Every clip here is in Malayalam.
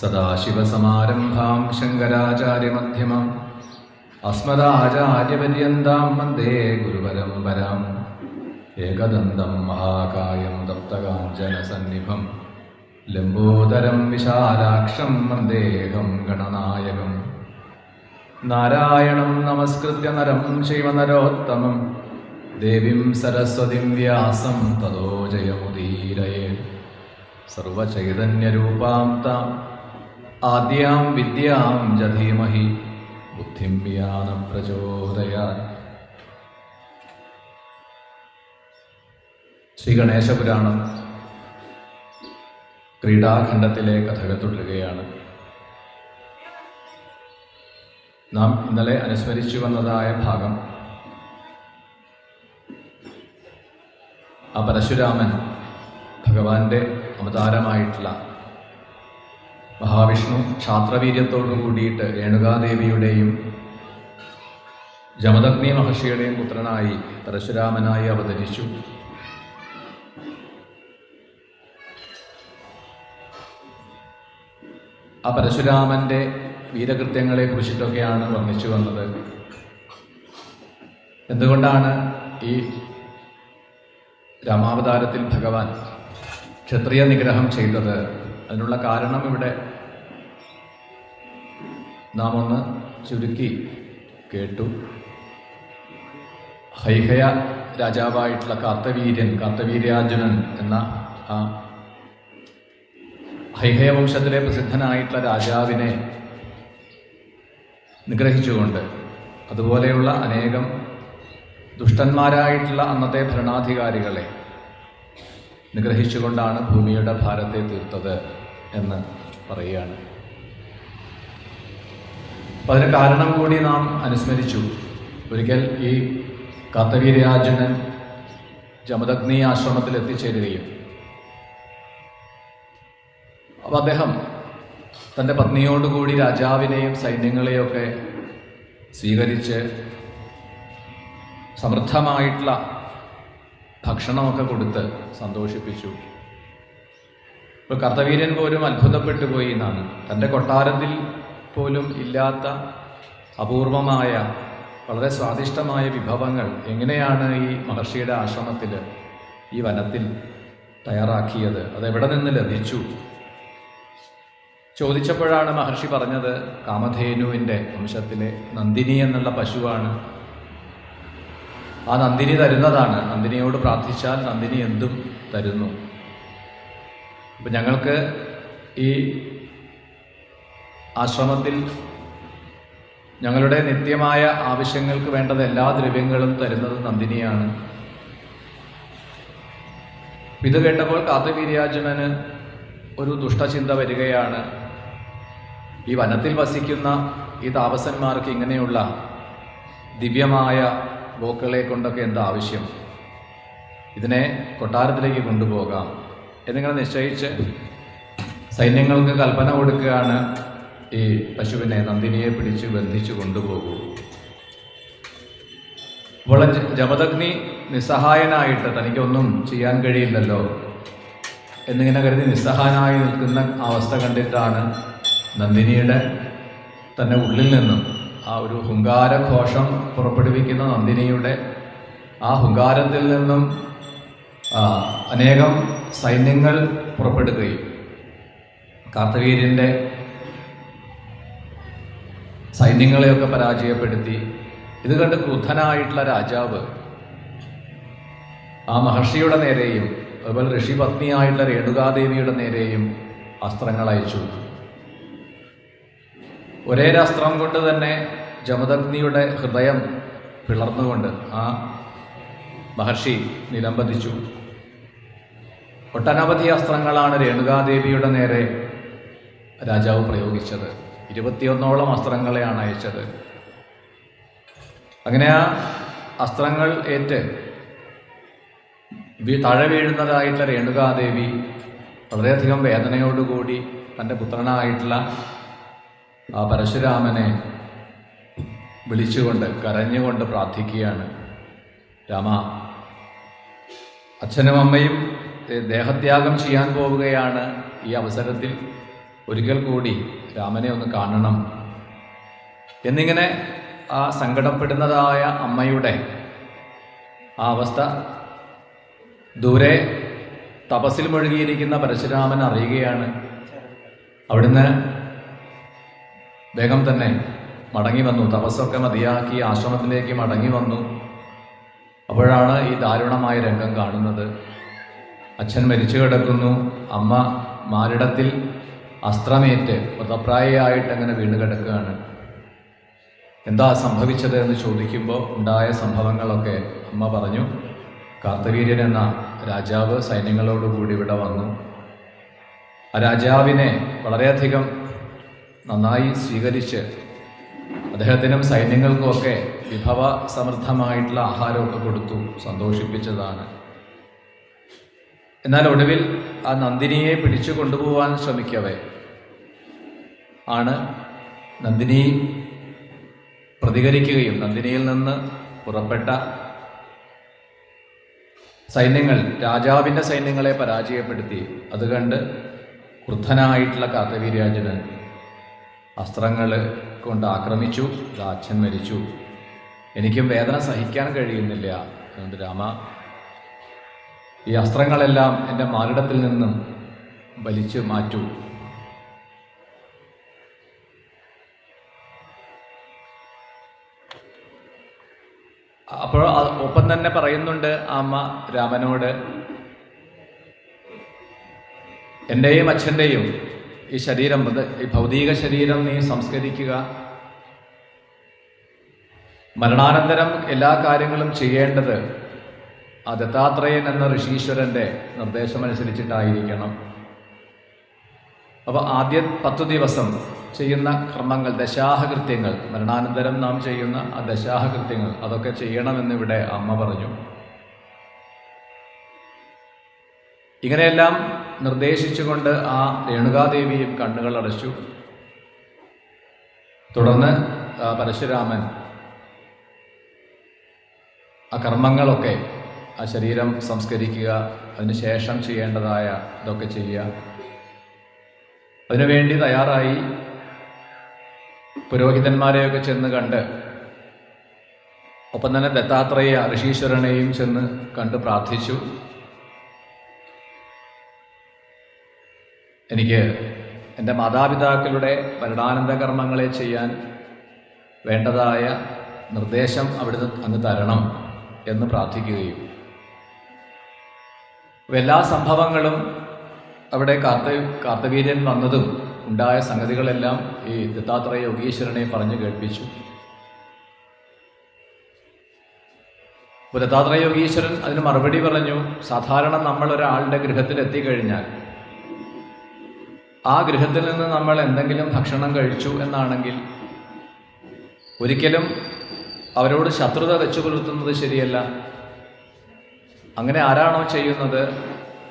സദാശിവസമാരംഭാം ശങ്കരാചാര്യമധ്യമാം അസ്മദാചാര്യപര്യന്താം വന്ദേ ഗുരുപരമ്പരാം. ഏകദന്തം മഹാകായം തപ്തകാഞ്ചനസന്നിഭം ലംബോദരം വിശാലാക്ഷം വന്ദേഹം ഗണനായകം. നാരായണം നമസ്കൃത്യ നരം ചൈവ നരോത്തമം ദേവീം സരസ്വതിം വ്യാസം തതോ ജയമുദീരയേത്. സർവചൈതന്യരൂപാം താം ആദ്യാം വിദ്യാം ച ധീമഹി ബുദ്ധിം യാന പ്രചോദയാത്. ശ്രീ ഗണേശപുരാണം ക്രീഡാഖണ്ഡത്തിലെ കഥകൾ തുടരുകയാണ്. നാം ഇന്നലെ അനുസ്മരിച്ചു വന്നതായ ഭാഗം ആ പരശുരാമൻ ഭഗവാന്റെ അവതാരമായിട്ടുള്ള മഹാവിഷ്ണു ക്ഷാത്രവീര്യത്തോടു കൂടിയിട്ട് രേണുകാദേവിയുടെയും ജമദഗ്നി മഹർഷിയുടെയും പുത്രനായി പരശുരാമനായി അവതരിച്ചു. ആ പരശുരാമന്റെ വീരകൃത്യങ്ങളെ കുറിച്ചിട്ടൊക്കെയാണ് വർണ്ണിച്ചു വന്നത്. എന്തുകൊണ്ടാണ് ഈ രാമാവതാരത്തിൽ ഭഗവാൻ ക്ഷത്രിയ നിഗ്രഹം ചെയ്തത്? അതിനുള്ള കാരണം ഇവിടെ നാം ഒന്ന് ചുരുക്കി കേട്ടു. ഹൈഹയ രാജാവായിട്ടുള്ള കാർത്തവീര്യാർജുനൻ എന്ന ആ ഹൈഹയ വംശത്തിലെ പ്രസിദ്ധനായിട്ടുള്ള രാജാവിനെ നിഗ്രഹിച്ചുകൊണ്ട്, അതുപോലെയുള്ള അനേകം ദുഷ്ടന്മാരായിട്ടുള്ള അന്നത്തെ ഭരണാധികാരികളെ നിഗ്രഹിച്ചുകൊണ്ടാണ് ഭൂമിയുടെ ഭാരത്തെ തീർത്തത് എന്ന് പറയുകയാണ്. അപ്പം അതിന് കാരണം കൂടി നാം അനുസ്മരിച്ചു. ഒരിക്കൽ ഈ കാർത്തവീര്യാർജുനൻ ജമദഗ്നി ആശ്രമത്തിൽ എത്തിച്ചേരുകയും അപ്പം അദ്ദേഹം തൻ്റെ പത്നിയോടുകൂടി രാജാവിനെയും സൈന്യങ്ങളെയൊക്കെ സ്വീകരിച്ച് സമൃദ്ധമായിട്ടുള്ള ഭക്ഷണമൊക്കെ കൊടുത്ത് സന്തോഷിപ്പിച്ചു. ഇപ്പോൾ കർത്തവീര്യൻ പോലും അത്ഭുതപ്പെട്ടു പോയി എന്നാണ്. തൻ്റെ കൊട്ടാരത്തിൽ പോലും ഇല്ലാത്ത അപൂർവമായ വളരെ സ്വാദിഷ്ടമായ വിഭവങ്ങൾ എങ്ങനെയാണ് ഈ മഹർഷിയുടെ ആശ്രമത്തിൽ, ഈ വനത്തിൽ തയ്യാറാക്കിയത്, അതെവിടെ നിന്ന് ലഭിച്ചു ചോദിച്ചപ്പോഴാണ് മഹർഷി പറഞ്ഞത് കാമധേനുവിൻ്റെ വംശത്തിലെ നന്ദിനി എന്നുള്ള പശുവാണ്. ആ നന്ദിനി തരുന്നതാണ്. നന്ദിനിയോട് പ്രാർത്ഥിച്ചാൽ നന്ദിനി എന്തും തരുന്നു. അപ്പം ഞങ്ങൾക്ക് ഈ ആശ്രമത്തിൽ ഞങ്ങളുടെ നിത്യമായ ആവശ്യങ്ങൾക്ക് വേണ്ടത് എല്ലാ ദ്രവ്യങ്ങളും തരുന്നത് നന്ദിനിയാണ്. ഇത് കേട്ടപ്പോൾ കാർത്തവീര്യാർജുനന് ഒരു ദുഷ്ടചിന്ത വരികയാണ്. ഈ വനത്തിൽ വസിക്കുന്ന ഈ താപസന്മാർക്ക് ഇങ്ങനെയുള്ള ദിവ്യമായ ഗോക്കളെ കൊണ്ടൊക്കെ എന്താ ആവശ്യം? ഇതിനെ കൊട്ടാരത്തിലേക്ക് കൊണ്ടുപോകാം എന്നിങ്ങനെ നിശ്ചയിച്ച് സൈന്യങ്ങൾക്ക് കൽപ്പന കൊടുക്കുകയാണ്. ഈ പശുവിനെ, നന്ദിനിയെ പിടിച്ച് ബന്ധിച്ചു കൊണ്ടുപോകൂ. അപ്പോൾ ജമദഗ്നി നിസ്സഹായനായിട്ട് തനിക്കൊന്നും ചെയ്യാൻ കഴിയില്ലല്ലോ എന്നിങ്ങനെ കരുതി നിസ്സഹായനായി നിൽക്കുന്ന അവസ്ഥ കണ്ടിട്ടാണ് നന്ദിനിയുടെ തന്നെ ഉള്ളിൽ നിന്നും ആ ഒരു ഹുങ്കാരഘോഷം പുറപ്പെടുവിക്കുന്ന നന്ദിനിയുടെ ആ ഹുങ്കാരത്തിൽ നിന്നും അനേകം സൈന്യങ്ങൾ പുറപ്പെടുകയും കാർത്തവീര്യൻ്റെ സൈന്യങ്ങളെയൊക്കെ പരാജയപ്പെടുത്തി. ഇത് കണ്ട് ക്രുദ്ധനായിട്ടുള്ള രാജാവ് ആ മഹർഷിയുടെ നേരെയും അതുപോലെ ഋഷിപത്നിയായിട്ടുള്ള രേണുകാദേവിയുടെ നേരെയും അസ്ത്രങ്ങൾ അയച്ചു. ഒരേ അസ്ത്രം കൊണ്ട് തന്നെ ജമദഗ്നിയുടെ ഹൃദയം പിളർന്നുകൊണ്ട് ആ മഹർഷി നിലംപതിച്ചു. ഒട്ടനവധി അസ്ത്രങ്ങളാണ് രേണുകാദേവിയുടെ നേരെ രാജാവ് പ്രയോഗിച്ചത്. 21ഓളം അസ്ത്രങ്ങളെയാണ് അയച്ചത്. അങ്ങനെ ആ അസ്ത്രങ്ങൾ ഏറ്റ് താഴെ വീഴുന്നതായിട്ടുള്ള രേണുകാദേവി വളരെയധികം വേദനയോടുകൂടി തൻ്റെ പുത്രനായിട്ടുള്ള ആ പരശുരാമനെ വിളിച്ചുകൊണ്ട് കരഞ്ഞുകൊണ്ട് പ്രാർത്ഥിക്കുകയാണ്. രാമ, അച്ഛനും അമ്മയും ദേഹത്യാഗം ചെയ്യാൻ പോവുകയാണ്. ഈ അവസരത്തിൽ ഒരിക്കൽ കൂടി രാമനെ ഒന്ന് കാണണം എന്നിങ്ങനെ ആ സങ്കടപ്പെടുന്നതായ അമ്മയുടെ ആ അവസ്ഥ ദൂരെ തപസ്സിൽ മുഴുകിയിരിക്കുന്ന പരശുരാമൻ അറിയുകയാണ്. അവിടുന്ന് വേഗം തന്നെ മടങ്ങി വന്നു. തപസ്സൊക്കെ മതിയാക്കി ആശ്രമത്തിലേക്ക് മടങ്ങി വന്നു. അപ്പോഴാണ് ഈ ദാരുണമായ രംഗം കാണുന്നത്. അച്ഛൻ മരിച്ചു കിടക്കുന്നു. അമ്മ മാരിടത്തിൽ അസ്ത്രമേറ്റ് വ്രതപ്രായയായിട്ട് അങ്ങനെ വീണ് കിടക്കുകയാണ്. എന്താ സംഭവിച്ചത് എന്ന് ചോദിക്കുമ്പോൾ ഉണ്ടായ സംഭവങ്ങളൊക്കെ അമ്മ പറഞ്ഞു. കാർത്തവീര്യൻ എന്ന രാജാവ് സൈന്യങ്ങളോടുകൂടി ഇവിടെ വന്നു. ആ രാജാവിനെ വളരെയധികം നന്നായി സ്വീകരിച്ച് അദ്ദേഹത്തിനും സൈന്യങ്ങൾക്കുമൊക്കെ വിഭവ സമൃദ്ധമായിട്ടുള്ള ആഹാരമൊക്കെ കൊടുത്തു സന്തോഷിപ്പിച്ചതാണ്. എന്നാൽ ഒടുവിൽ ആ നന്ദിനിയെ പിടിച്ചു കൊണ്ടുപോകാൻ ശ്രമിക്കവേ ആണ് നന്ദിനി പ്രതികരിക്കുകയും നന്ദിനിയിൽ നിന്ന് പുറപ്പെട്ട സൈന്യങ്ങൾ രാജാവിൻ്റെ സൈന്യങ്ങളെ പരാജയപ്പെടുത്തി. അത് കണ്ട് ക്രുദ്ധനായിട്ടുള്ള കാർത്തവീര്യാർജുനൻ അസ്ത്രങ്ങൾ കൊണ്ട് ആക്രമിച്ചു. അച്ഛൻ മരിച്ചു, എനിക്കും വേദന സഹിക്കാൻ കഴിയുന്നില്ല, അതുകൊണ്ട് രാമ ഈ അസ്ത്രങ്ങളെല്ലാം എൻ്റെ മാറിടത്തിൽ നിന്നും വലിച്ചു മാറ്റൂ. അപ്പോൾ ഒപ്പം തന്നെ പറയുന്നുണ്ട് അമ്മ രാമനോട്, എൻ്റെയും അച്ഛൻ്റെയും ഈ ശരീരം, ഈ ഭൗതിക ശരീരം നീ സംസ്കരിക്കുക. മരണാനന്തരം എല്ലാ കാര്യങ്ങളും ചെയ്യേണ്ടത് ആ ദത്താത്രേയൻ എന്ന ഋഷീശ്വരൻ്റെ നിർദ്ദേശമനുസരിച്ചിട്ടായിരിക്കണം. അപ്പോൾ ആദ്യ 10 ദിവസം ചെയ്യുന്ന കർമ്മങ്ങൾ, ദശാഹകൃത്യങ്ങൾ, മരണാനന്തരം നാം ചെയ്യുന്ന ആ ദശാഹകൃത്യങ്ങൾ അതൊക്കെ ചെയ്യണമെന്നിവിടെ അമ്മ പറഞ്ഞു. ഇങ്ങനെയെല്ലാം നിർദ്ദേശിച്ചുകൊണ്ട് ആ രേണുകാദേവിയും കണ്ണുകൾ അടച്ചു. തുടർന്ന് പരശുരാമൻ ആ കർമ്മങ്ങളൊക്കെ, ആ ശരീരം സംസ്കരിക്കുക, അതിനുശേഷം ചെയ്യേണ്ടതായ ഇതൊക്കെ ചെയ്യുക, അതിനുവേണ്ടി തയ്യാറായി. പുരോഹിതന്മാരെയൊക്കെ ചെന്ന് കണ്ട്, ഒപ്പം തന്നെ ദത്താത്രേയ ഋഷീശ്വരനെയും ചെന്ന് കണ്ട് പ്രാർത്ഥിച്ചു. എനിക്ക് എൻ്റെ മാതാപിതാക്കളുടെ മരണാനന്തര കർമ്മങ്ങളെ ചെയ്യാൻ വേണ്ടതായ നിർദ്ദേശം അവിടുന്ന് അങ്ങ് തരണം എന്ന് പ്രാർത്ഥിക്കുകയും എല്ലാ സംഭവങ്ങളും അവിടെ കാർത്തവീര്യൻ വന്നതും ഉണ്ടായ സംഗതികളെല്ലാം ഈ ദത്താത്രേയ യോഗീശ്വരനെ പറഞ്ഞു കേൾപ്പിച്ചു. ദത്താത്രേയ യോഗീശ്വരൻ അതിന് മറുപടി പറഞ്ഞു. സാധാരണ നമ്മൾ ഒരാളുടെ ഗൃഹത്തിൽ എത്തിക്കഴിഞ്ഞാൽ ആ ഗൃഹത്തിൽ നിന്ന് നമ്മൾ എന്തെങ്കിലും ഭക്ഷണം കഴിച്ചു എന്നാണെങ്കിൽ ഒരിക്കലും അവരോട് ശത്രുത വെച്ചു പുലർത്തുന്നത് ശരിയല്ല. അങ്ങനെ ആരാണോ ചെയ്യുന്നത്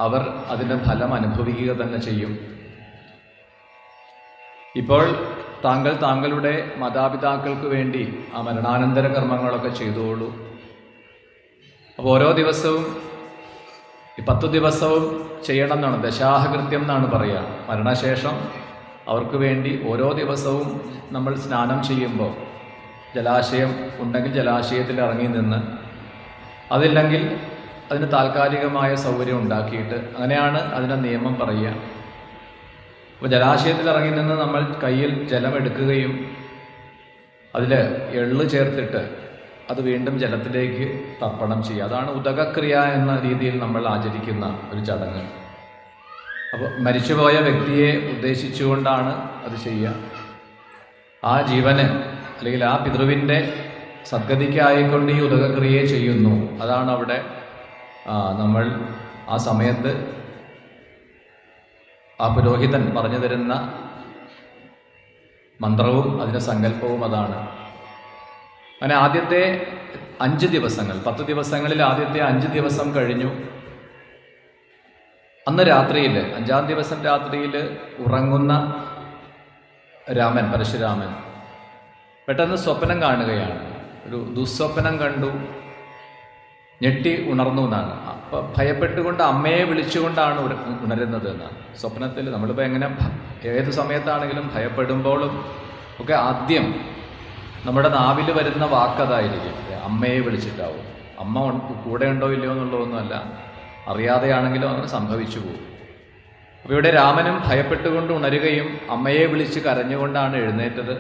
അവർ അതിൻ്റെ ഫലം അനുഭവിക്കുക തന്നെ ചെയ്യും. ഇപ്പോൾ താങ്കൾ താങ്കളുടെ മാതാപിതാക്കൾക്ക് വേണ്ടി ആ മരണാനന്തര കർമ്മങ്ങളൊക്കെ ചെയ്തോളൂ. അപ്പോൾ ഓരോ ദിവസവും ഈ 10 ദിവസവും ചെയ്യണം എന്നാണ്, ദശാഹകൃത്യം എന്നാണ് പറയുക. മരണശേഷം അവർക്ക് വേണ്ടി ഓരോ ദിവസവും നമ്മൾ സ്നാനം ചെയ്യുമ്പോൾ ജലാശയം ഉണ്ടെങ്കിൽ ജലാശയത്തിൽ ഇറങ്ങി നിന്ന്, അതില്ലെങ്കിൽ അതിന് താൽക്കാലികമായ സൗകര്യം ഉണ്ടാക്കിയിട്ട്, അങ്ങനെയാണ് അതിൻ്റെ നിയമം പറയുക. അപ്പോൾ ജലാശയത്തിൽ ഇറങ്ങി നിന്ന് നമ്മൾ കയ്യിൽ ജലമെടുക്കുകയും അതിൽ എള്ള് ചേർത്തിട്ട് അത് വീണ്ടും ജലത്തിലേക്ക് തർപ്പണം ചെയ്യുക. അതാണ് ഉദകക്രിയ എന്ന രീതിയിൽ നമ്മൾ ആചരിക്കുന്ന ഒരു ചടങ്ങ്. അപ്പോൾ മരിച്ചുപോയ വ്യക്തിയെ ഉദ്ദേശിച്ചുകൊണ്ടാണ് അത് ചെയ്യുക. ആ ജീവന് അല്ലെങ്കിൽ ആ പിതൃവിൻ്റെ സദ്ഗതിക്കായിക്കൊണ്ട് ഈ ഉദകക്രിയയെ ചെയ്യുന്നു. അതാണ് അവിടെ നമ്മൾ ആ സമയത്ത് ആ പുരോഹിതൻ പറഞ്ഞു തരുന്ന മന്ത്രവും അതിൻ്റെ സങ്കല്പവും അതാണ്. അങ്ങനെ ആദ്യത്തെ 5 ദിവസങ്ങൾ, 10 ദിവസങ്ങളിൽ ആദ്യത്തെ 5 ദിവസം കഴിഞ്ഞു. അന്ന് രാത്രിയിൽ, 5-ാം ദിവസം രാത്രിയിൽ ഉറങ്ങുന്ന രാമൻ, പരശുരാമൻ പെട്ടെന്ന് സ്വപ്നം കാണുകയാണ്. ഒരു ദുസ്വപ്നം കണ്ടു. ഞെട്ടി ഉണർന്നു എന്നാണ്. അപ്പം ഭയപ്പെട്ടുകൊണ്ട് അമ്മയെ വിളിച്ചുകൊണ്ടാണ് ഉണരുന്നത് എന്നാണ്. സ്വപ്നത്തിൽ നമ്മളിപ്പോൾ എങ്ങനെ ഏത് സമയത്താണെങ്കിലും ഭയപ്പെടുമ്പോഴും ഒക്കെ ആദ്യം നമ്മുടെ നാവിൽ വരുന്ന വാക്കതായിരിക്കും, അമ്മയെ വിളിച്ചിട്ടാവും. അമ്മ കൂടെ ഉണ്ടോ ഇല്ലയോ എന്നുള്ളതൊന്നുമല്ല, അറിയാതെയാണെങ്കിലും അങ്ങനെ സംഭവിച്ചു പോകും. അപ്പോൾ ഇവിടെ രാമനും ഭയപ്പെട്ടുകൊണ്ട് ഉണരുകയും അമ്മയെ വിളിച്ച് കരഞ്ഞുകൊണ്ടാണ് എഴുന്നേറ്റത്.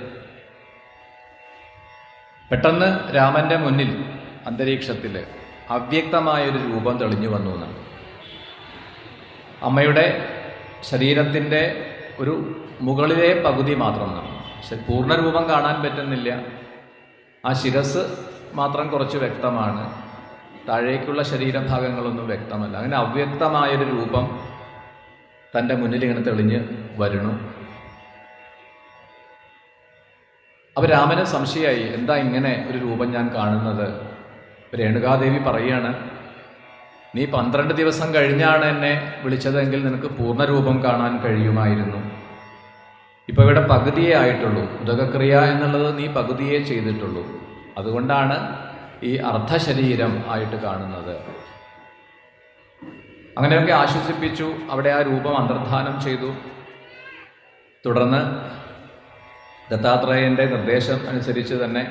പെട്ടെന്ന് രാമന്റെ മുന്നിൽ അന്തരീക്ഷത്തിൽ അവ്യക്തമായൊരു രൂപം തെളിഞ്ഞു വന്നു എന്നാണ്. അമ്മയുടെ ശരീരത്തിൻ്റെ ഒരു മുകളിലെ പകുതി മാത്രം എന്നാണ്. പൂർണ്ണരൂപം കാണാൻ പറ്റുന്നില്ല. ആ ശിരസ് മാത്രം കുറച്ച് വ്യക്തമാണ്, താഴേക്കുള്ള ശരീരഭാഗങ്ങളൊന്നും വ്യക്തമല്ല. അങ്ങനെ അവ്യക്തമായൊരു രൂപം തൻ്റെ മുന്നിൽ ഇങ്ങനെ തെളിഞ്ഞ് വരണു. അപ്പോൾ രാമന് സംശയമായി, എന്താ ഇങ്ങനെ ഒരു രൂപം ഞാൻ കാണുന്നത്? രേണുകാദേവി പറയാണ്, നീ 12 ദിവസം കഴിഞ്ഞാണ് എന്നെ വിളിച്ചതെങ്കിൽ നിനക്ക് പൂർണ്ണരൂപം കാണാൻ കഴിയുമായിരുന്നു. ഇപ്പോൾ ഇവിടെ പകുതിയേ ആയിട്ടുള്ളൂ. ഉദകക്രിയ എന്നുള്ളത് നീ പകുതിയേ ചെയ്തിട്ടുള്ളൂ. അതുകൊണ്ടാണ് ഈ അർദ്ധശരീരം ആയിട്ട് കാണുന്നത്. അങ്ങനെയൊക്കെ ആശ്വസിപ്പിച്ചു. അവിടെ ആ രൂപം അന്തർധാനം ചെയ്തു. തുടർന്ന് ദത്താത്രേയൻ്റെ നിർദ്ദേശം അനുസരിച്ച് തന്നെ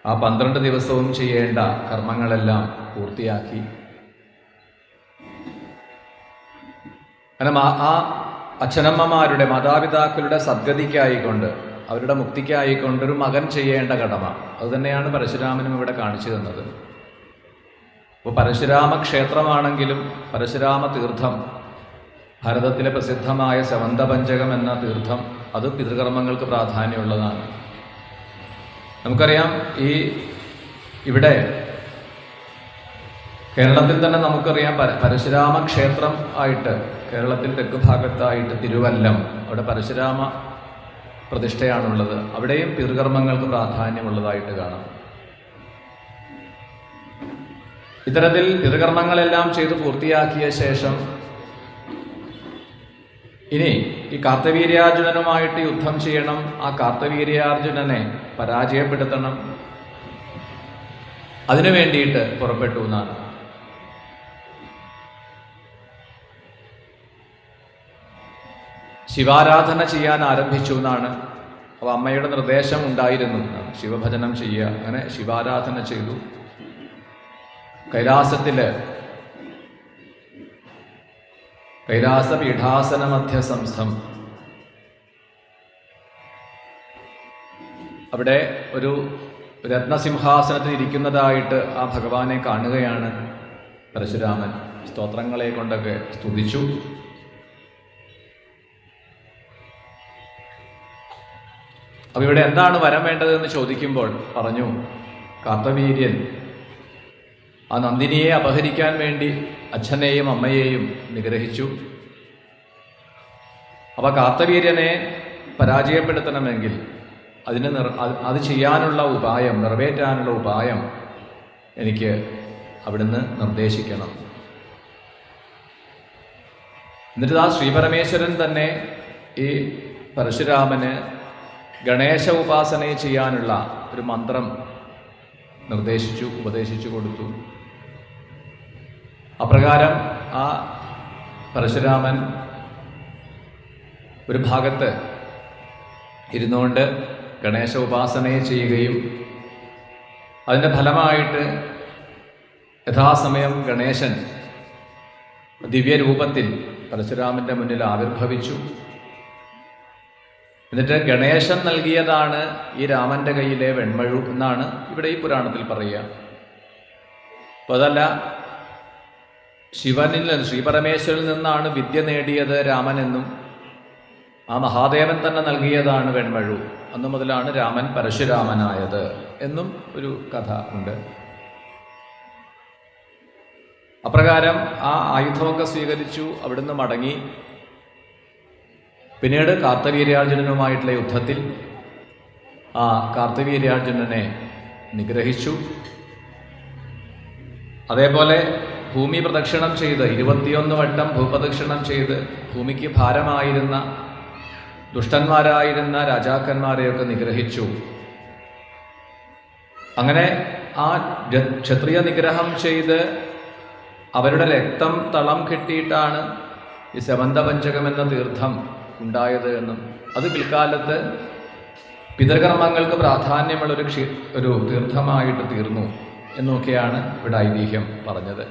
ആ 12 ദിവസവും ചെയ്യേണ്ട കർമ്മങ്ങളെല്ലാം പൂർത്തിയാക്കി. കാരണം ആ അച്ഛനമ്മമാരുടെ മാതാപിതാക്കളുടെ സദ്ഗതിക്കായിക്കൊണ്ട്, അവരുടെ മുക്തിക്കായിക്കൊണ്ട് ഒരു മകൻ ചെയ്യേണ്ട കടമ അതുതന്നെയാണ് പരശുരാമനും ഇവിടെ കാണിച്ചു തന്നത്. അപ്പോൾ പരശുരാമ ക്ഷേത്രമാണെങ്കിലും പരശുരാമ തീർത്ഥം, ഭാരതത്തിലെ പ്രസിദ്ധമായ ശവന്തപഞ്ചകം എന്ന തീർത്ഥം, അത് പിതൃകർമ്മങ്ങൾക്ക് പ്രാധാന്യമുള്ളതാണ്. നമുക്കറിയാം, ഇവിടെ കേരളത്തിൽ തന്നെ നമുക്കറിയാം പരശുരാമ ക്ഷേത്രം ആയിട്ട് കേരളത്തിൽ തെക്ക് ഭാഗത്തായിട്ട് തിരുവല്ലം, അവിടെ പരശുരാമ പ്രതിഷ്ഠയാണുള്ളത്. അവിടെയും പിതൃകർമ്മങ്ങൾക്ക് പ്രാധാന്യമുള്ളതായിട്ട് കാണാം. ഇത്തരത്തിൽ പിതൃകർമ്മങ്ങളെല്ലാം ചെയ്ത് പൂർത്തിയാക്കിയ ശേഷം ഇനി ഈ കാർത്തവീര്യാർജുനനുമായിട്ട് യുദ്ധം ചെയ്യണം. ആ കാർത്തവീര്യാർജുനനെ പരാജയപ്പെടുത്തണം. അതിനു വേണ്ടിയിട്ട് പുറപ്പെട്ടു എന്നാണ്. ശിവാരാധന ചെയ്യാൻ ആരംഭിച്ചു എന്നാണ്. അപ്പോൾ അമ്മയുടെ നിർദ്ദേശം ഉണ്ടായിരുന്നു എന്നാണ്, ശിവഭജനം ചെയ്യുക. അങ്ങനെ ശിവാരാധന ചെയ്തു. കൈലാസപീഠാസന മധ്യസംസ്ഥം, അവിടെ ഒരു രത്നസിംഹാസനത്തിൽ ഇരിക്കുന്നതായിട്ട് ആ ഭഗവാനെ കാണുകയാണ് പരശുരാമൻ. സ്തോത്രങ്ങളെ കൊണ്ടൊക്കെ സ്തുതിച്ചു. അപ്പോൾ ഇവിടെ എന്താണ് വരം വേണ്ടതെന്ന് ചോദിക്കുമ്പോൾ പറഞ്ഞു, കാർത്തവീര്യൻ ആ നന്ദിനിയെ അപഹരിക്കാൻ വേണ്ടി അച്ഛനെയും അമ്മയെയും നിഗ്രഹിച്ചു. അപ്പോൾ കാർത്തവീര്യനെ പരാജയപ്പെടുത്തണമെങ്കിൽ അത് ചെയ്യാനുള്ള ഉപായം, നിറവേറ്റാനുള്ള ഉപായം എനിക്ക് അവിടുന്ന് നിർദ്ദേശിക്കണം. എന്നിട്ട് ആ ശ്രീപരമേശ്വരൻ തന്നെ ഈ പരശുരാമന് ഗണേശ ഉപാസനയെ ചെയ്യാനുള്ള ഒരു മന്ത്രം ഉപദേശിച്ചു കൊടുത്തു. അപ്രകാരം ആ പരശുരാമൻ ഒരു ഭാഗത്ത് ഇരുന്നുകൊണ്ട് ഗണേശ ഉപാസനയെ ചെയ്യുകയും അതിൻ്റെ ഫലമായിട്ട് യഥാസമയം ഗണേശൻ ദിവ്യരൂപത്തിൽ പരശുരാമൻ്റെ മുന്നിൽ ആവിർഭവിച്ചു. എന്നിട്ട് ഗണേശൻ നൽകിയതാണ് ഈ രാമൻ്റെ കയ്യിലെ വെൺമഴു എന്നാണ് ഇവിടെ ഈ പുരാണത്തിൽ പറയുക. അപ്പോൾ അതല്ല, ശ്രീപരമേശ്വരിൽ നിന്നാണ് വിദ്യ നേടിയത് രാമനെന്നും ആ മഹാദേവൻ തന്നെ നൽകിയതാണ് വെൺമഴു, അന്നു മുതലാണ് രാമൻ പരശുരാമനായത് എന്നും ഒരു കഥ ഉണ്ട്. അപ്രകാരം ആ ആയുധമൊക്കെ സ്വീകരിച്ചു, അവിടുന്ന് മടങ്ങി. പിന്നീട് കാർത്തവീര്യാർജുനനുമായിട്ടുള്ള യുദ്ധത്തിൽ ആ കാർത്തവീര്യാർജുനനെ നിഗ്രഹിച്ചു. അതേപോലെ ഭൂമി പ്രദക്ഷിണം ചെയ്ത് 21 വട്ടം ഭൂപ്രദക്ഷിണം ചെയ്ത് ഭൂമിക്ക് ഭാരമായിരുന്ന ദുഷ്ടന്മാരായിരുന്ന രാജാക്കന്മാരെയൊക്കെ നിഗ്രഹിച്ചു. അങ്ങനെ ആ ക്ഷത്രിയ നിഗ്രഹം ചെയ്ത് അവരുടെ രക്തം തളം കെട്ടിയിട്ടാണ് ഈ സമന്തപഞ്ചകം എന്ന തീർത്ഥം ഉണ്ടായത് എന്നും അത് പിൽക്കാലത്ത് പിതൃകർമ്മങ്ങൾക്ക് പ്രാധാന്യമുള്ള ഒരു തീർത്ഥമായിട്ട് തീർന്നു എന്നൊക്കെയാണ് ഇവിടെ ഐതിഹ്യം പറഞ്ഞത്.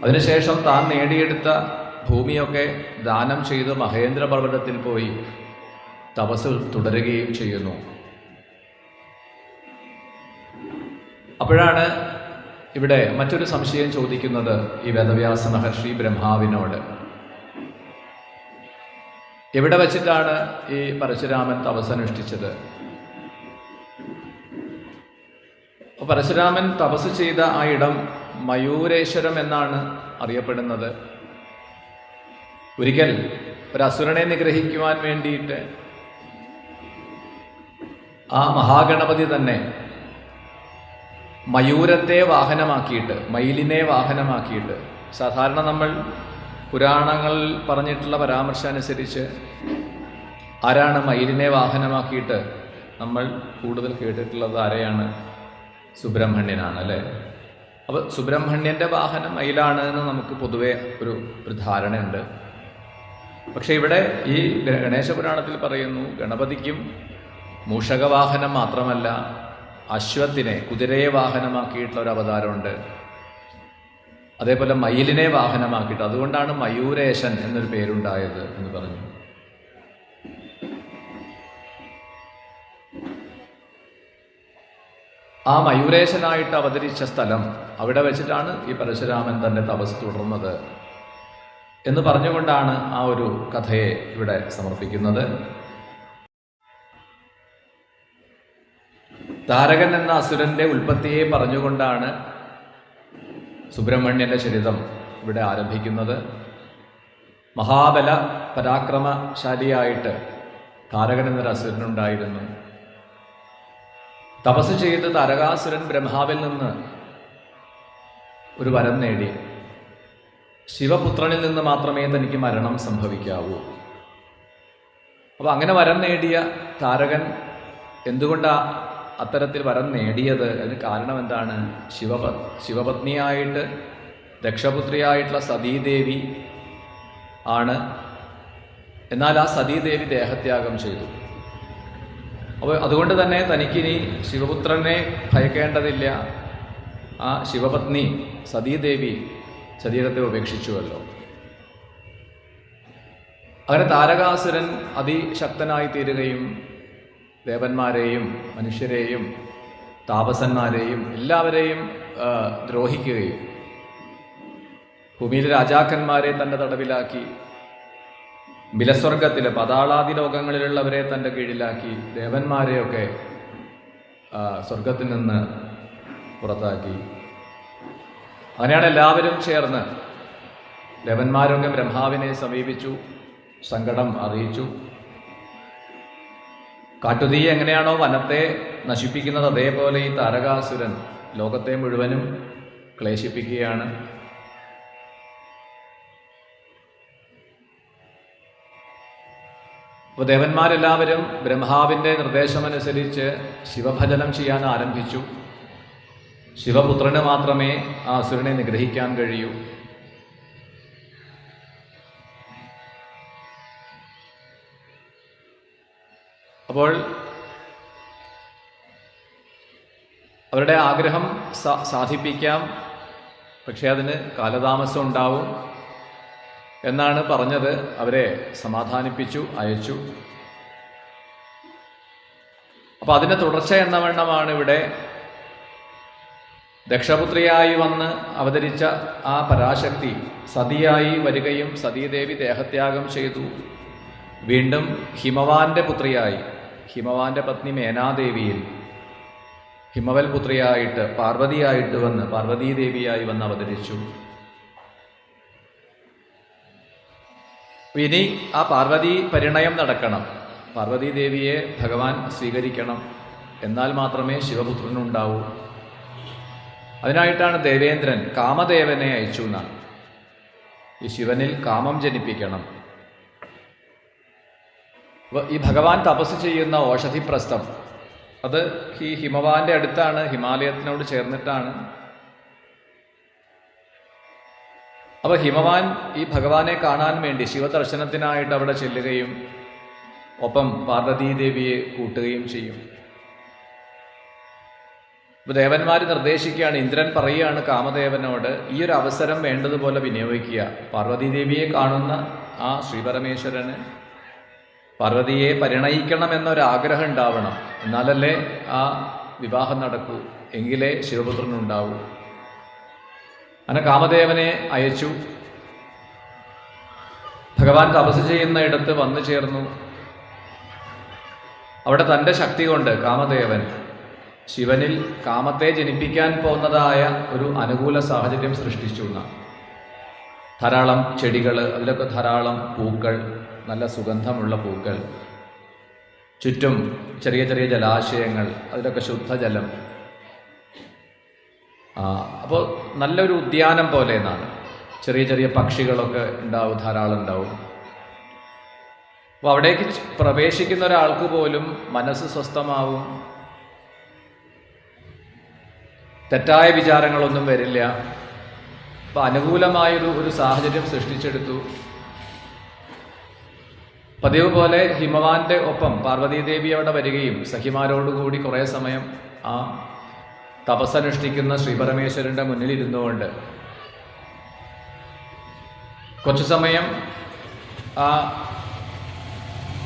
അതിനുശേഷം താൻ നേടിയെടുത്ത ഭൂമിയൊക്കെ ദാനം ചെയ്ത് മഹേന്ദ്ര പർവ്വതത്തിൽ പോയി തപസ് തുടരുകയും ചെയ്യുന്നു. അപ്പോഴാണ് ഇവിടെ മറ്റൊരു സംശയം ചോദിക്കുന്നത് ഈ വേദവ്യാസ മഹർഷി ബ്രഹ്മാവിനോട്. എവിടെ വച്ചിട്ടാണ് ഈ പരശുരാമൻ തപസ്സനുഷ്ഠിച്ചത്? പരശുരാമൻ തപസ് ചെയ്ത ആ ഇടം മയൂരേശ്വരം എന്നാണ് അറിയപ്പെടുന്നത്. ഒരിക്കൽ ഒരു അസുരനെ നിഗ്രഹിക്കുവാൻ വേണ്ടിയിട്ട് ആ മഹാഗണപതി തന്നെ മയൂരത്തെ വാഹനമാക്കിയിട്ട്, മയിലിനെ വാഹനമാക്കിയിട്ട്, സാധാരണ നമ്മൾ പുരാണങ്ങളിൽ പറഞ്ഞിട്ടുള്ള പരാമർശം അനുസരിച്ച് ആരാണ് മയിലിനെ വാഹനമാക്കിയിട്ട് നമ്മൾ കൂടുതൽ കേട്ടിട്ടുള്ളത് ആരെയാണ്? സുബ്രഹ്മണ്യനാണ് അല്ലേ? അപ്പോൾ സുബ്രഹ്മണ്യൻ്റെ വാഹനം മയിലാണ് എന്ന് നമുക്ക് പൊതുവെ ഒരു ധാരണയുണ്ട്. പക്ഷെ ഇവിടെ ഈ ഗണേശപുരാണത്തിൽ പറയുന്നു ഗണപതിക്കും മൂഷകവാഹനം മാത്രമല്ല, അശ്വത്തിനെ, കുതിരയെ വാഹനമാക്കിയിട്ടുള്ള ഒരു അവതാരമുണ്ട്. അതേപോലെ മയിലിനെ വാഹനമാക്കിയിട്ട്, അതുകൊണ്ടാണ് മയൂരേശൻ എന്നൊരു പേരുണ്ടായത് എന്ന് പറഞ്ഞു. ആ മയൂരേശനായിട്ട് അവതരിച്ച സ്ഥലം, അവിടെ വെച്ചിട്ടാണ് ഈ പരശുരാമൻ തന്റെ തപസ് തുടർന്നത് എന്ന് പറഞ്ഞുകൊണ്ടാണ് ആ ഒരു കഥയെ ഇവിടെ സമർപ്പിക്കുന്നത്. താരകൻ എന്ന അസുരന്റെ ഉൽപ്പത്തിയെ പറഞ്ഞുകൊണ്ടാണ് സുബ്രഹ്മണ്യന്റെ ചരിതം ഇവിടെ ആരംഭിക്കുന്നത്. മഹാബല പരാക്രമശാലിയായിട്ട് താരകൻ എന്നൊരു അസുരനുണ്ടായിരുന്നു. തപസ് ചെയ്ത് താരകാസുരൻ ബ്രഹ്മാവിൽ നിന്ന് ഒരു വരം നേടി. ശിവപുത്രനിൽ നിന്ന് മാത്രമേ തനിക്ക് മരണം സംഭവിക്കാവൂ. അപ്പോൾ അങ്ങനെ വരം നേടിയ താരകൻ എന്തുകൊണ്ടാ അത്തരത്തിൽ വരം നേടിയത്? അതിന് കാരണം എന്താണ്? ശിവപത്നിയായിട്ട് ദക്ഷപുത്രിയായിട്ടുള്ള സതീദേവി ആണ്. എന്നാൽ ആ സതീദേവി ദേഹത്യാഗം ചെയ്തു. അപ്പോൾ അതുകൊണ്ട് തന്നെ തനിക്കിനി ശിവപുത്രനെ ഭയക്കേണ്ടതില്ല. ആ ശിവപത്നി സതീദേവി ശരീരത്തെ ഉപേക്ഷിച്ചുവല്ലോ. അങ്ങനെ താരകാസുരൻ അതിശക്തനായി തീരുകയും ദേവന്മാരെയും മനുഷ്യരെയും താപസന്മാരെയും എല്ലാവരെയും ദ്രോഹിക്കുകയും ഭൂമിയിലെ രാജാക്കന്മാരെ തൻ്റെ തടവിലാക്കി, ബിലസ്വർഗത്തിലെ പതാളാദി ലോകങ്ങളിലുള്ളവരെ തൻ്റെ കീഴിലാക്കി, ദേവന്മാരെയൊക്കെ സ്വർഗത്തിൽ നിന്ന് പുറത്താക്കി. അങ്ങനെയാണ് എല്ലാവരും ചേർന്ന് ദേവന്മാരൊക്കെ ബ്രഹ്മാവിനെ സമീപിച്ചു, സങ്കടം അറിയിച്ചു. കാട്ടുതീ എങ്ങനെയാണോ വനത്തെ നശിപ്പിക്കുന്നത്, അതേപോലെ ഈ താരകാസുരൻ ലോകത്തെ മുഴുവനും ക്ലേശിപ്പിക്കുകയാണ്. അപ്പോൾ ദേവന്മാരെല്ലാവരും ബ്രഹ്മാവിൻ്റെ നിർദ്ദേശമനുസരിച്ച് ശിവഭജനം ചെയ്യാൻ ആരംഭിച്ചു. ശിവപുത്രന് മാത്രമേ ആ അസുരനെ നിഗ്രഹിക്കാൻ കഴിയൂ. അപ്പോൾ അവരുടെ ആഗ്രഹം സാധിപ്പിക്കാം, പക്ഷെ അതിന് കാലതാമസം ഉണ്ടാവും എന്നാണ് പറഞ്ഞത്. അവരെ സമാധാനിപ്പിച്ചു, അയച്ചു. അപ്പോൾ അതിൻ്റെ തുടർച്ച എന്ന വണ്ണമാണ് ഇവിടെ ദക്ഷപുത്രിയായി വന്ന് അവതരിച്ച ആ പരാശക്തി സതിയായി വരികയും സതീദേവി ദേഹത്യാഗം ചെയ്തു. വീണ്ടും ഹിമവാന്റെ പുത്രിയായി, ഹിമവാന്റെ പത്നി മേനാദേവിയിൽ ഹിമവൽ പുത്രിയായിട്ട് പാർവതിയായിട്ട് വന്ന്, പാർവതീദേവിയായി വന്ന് അവതരിച്ചു. ഇനി ആ പാർവതി പരിണയം നടക്കണം, പാർവതീദേവിയെ ഭഗവാൻ സ്വീകരിക്കണം. എന്നാൽ മാത്രമേ ശിവപുത്രനുണ്ടാവൂ. അതിനായിട്ടാണ് ദേവേന്ദ്രൻ കാമദേവനെ അയച്ചു എന്നാണ്. ഈ ശിവനിൽ കാമം ജനിപ്പിക്കണം. ഈ ഭഗവാൻ തപസ് ചെയ്യുന്ന ഓഷധിപ്രസ്ഥം, അത് ഈ ഹിമവാന്റെ അടുത്താണ്, ഹിമാലയത്തിനോട് ചേർന്നിട്ടാണ്. അപ്പൊ ഹിമവാൻ ഈ ഭഗവാനെ കാണാൻ വേണ്ടി ശിവദർശനത്തിനായിട്ട് അവിടെ ചെല്ലുകയും ഒപ്പം പാർവതീദേവിയെ കൂട്ടുകയും ചെയ്യും. ഇപ്പൊ ദേവന്മാര് നിർദ്ദേശിക്കുകയാണ്, ഇന്ദ്രൻ പറയുകയാണ് കാമദേവനോട്, ഈ ഒരു അവസരം വേണ്ടതുപോലെ വിനിയോഗിക്കുക. പാർവതീദേവിയെ കാണുന്ന ആ ശ്രീപരമേശ്വരന് പാർവതിയെ പരിണയിക്കണം എന്നൊരാഗ്രഹം ഉണ്ടാവണം. എന്നാലല്ലേ ആ വിവാഹം നടക്കൂ, എങ്കിലേ ശിവപുത്രനുണ്ടാവൂ. അങ്ങനെ കാമദേവനെ അയച്ചു. ഭഗവാൻ തപസ് ചെയ്യുന്ന ഇടത്ത് വന്നു ചേർന്നു. അവിടെ തൻ്റെ ശക്തി കൊണ്ട് കാമദേവൻ ശിവനിൽ കാമത്തെ ജനിപ്പിക്കാൻ പോകുന്നതായ ഒരു അനുകൂല സാഹചര്യം സൃഷ്ടിച്ചു എന്നാണ്. ധാരാളം ചെടികൾ, അതിലൊക്കെ ധാരാളം പൂക്കൾ, നല്ല സുഗന്ധമുള്ള പൂക്കൾ, ചുറ്റും ചെറിയ ചെറിയ ജലാശയങ്ങൾ, അതിലൊക്കെ ശുദ്ധജലം. അപ്പോൾ നല്ലൊരു ഉദ്യാനം പോലെ എന്നാണ്. ചെറിയ ചെറിയ പക്ഷികളൊക്കെ ഉണ്ടാവും, ധാരാളം ഉണ്ടാവും. അപ്പോൾ അവിടേക്ക് പ്രവേശിക്കുന്ന ഒരാൾക്ക് പോലും മനസ്സ് സ്വസ്ഥമാവും, തെറ്റായ വിചാരങ്ങളൊന്നും വരില്ല. അപ്പം അനുകൂലമായൊരു സാഹചര്യം സൃഷ്ടിച്ചെടുത്തു. പതിവ് പോലെ ഹിമവാന്റെ ഒപ്പം പാർവതീദേവി അവിടെ വരികയും സഖിമാരോടുകൂടി കുറേ സമയം ആ തപസ്സനുഷ്ഠിക്കുന്ന ശ്രീപരമേശ്വരൻ്റെ മുന്നിലിരുന്നുകൊണ്ട് കുറച്ചു സമയം ആ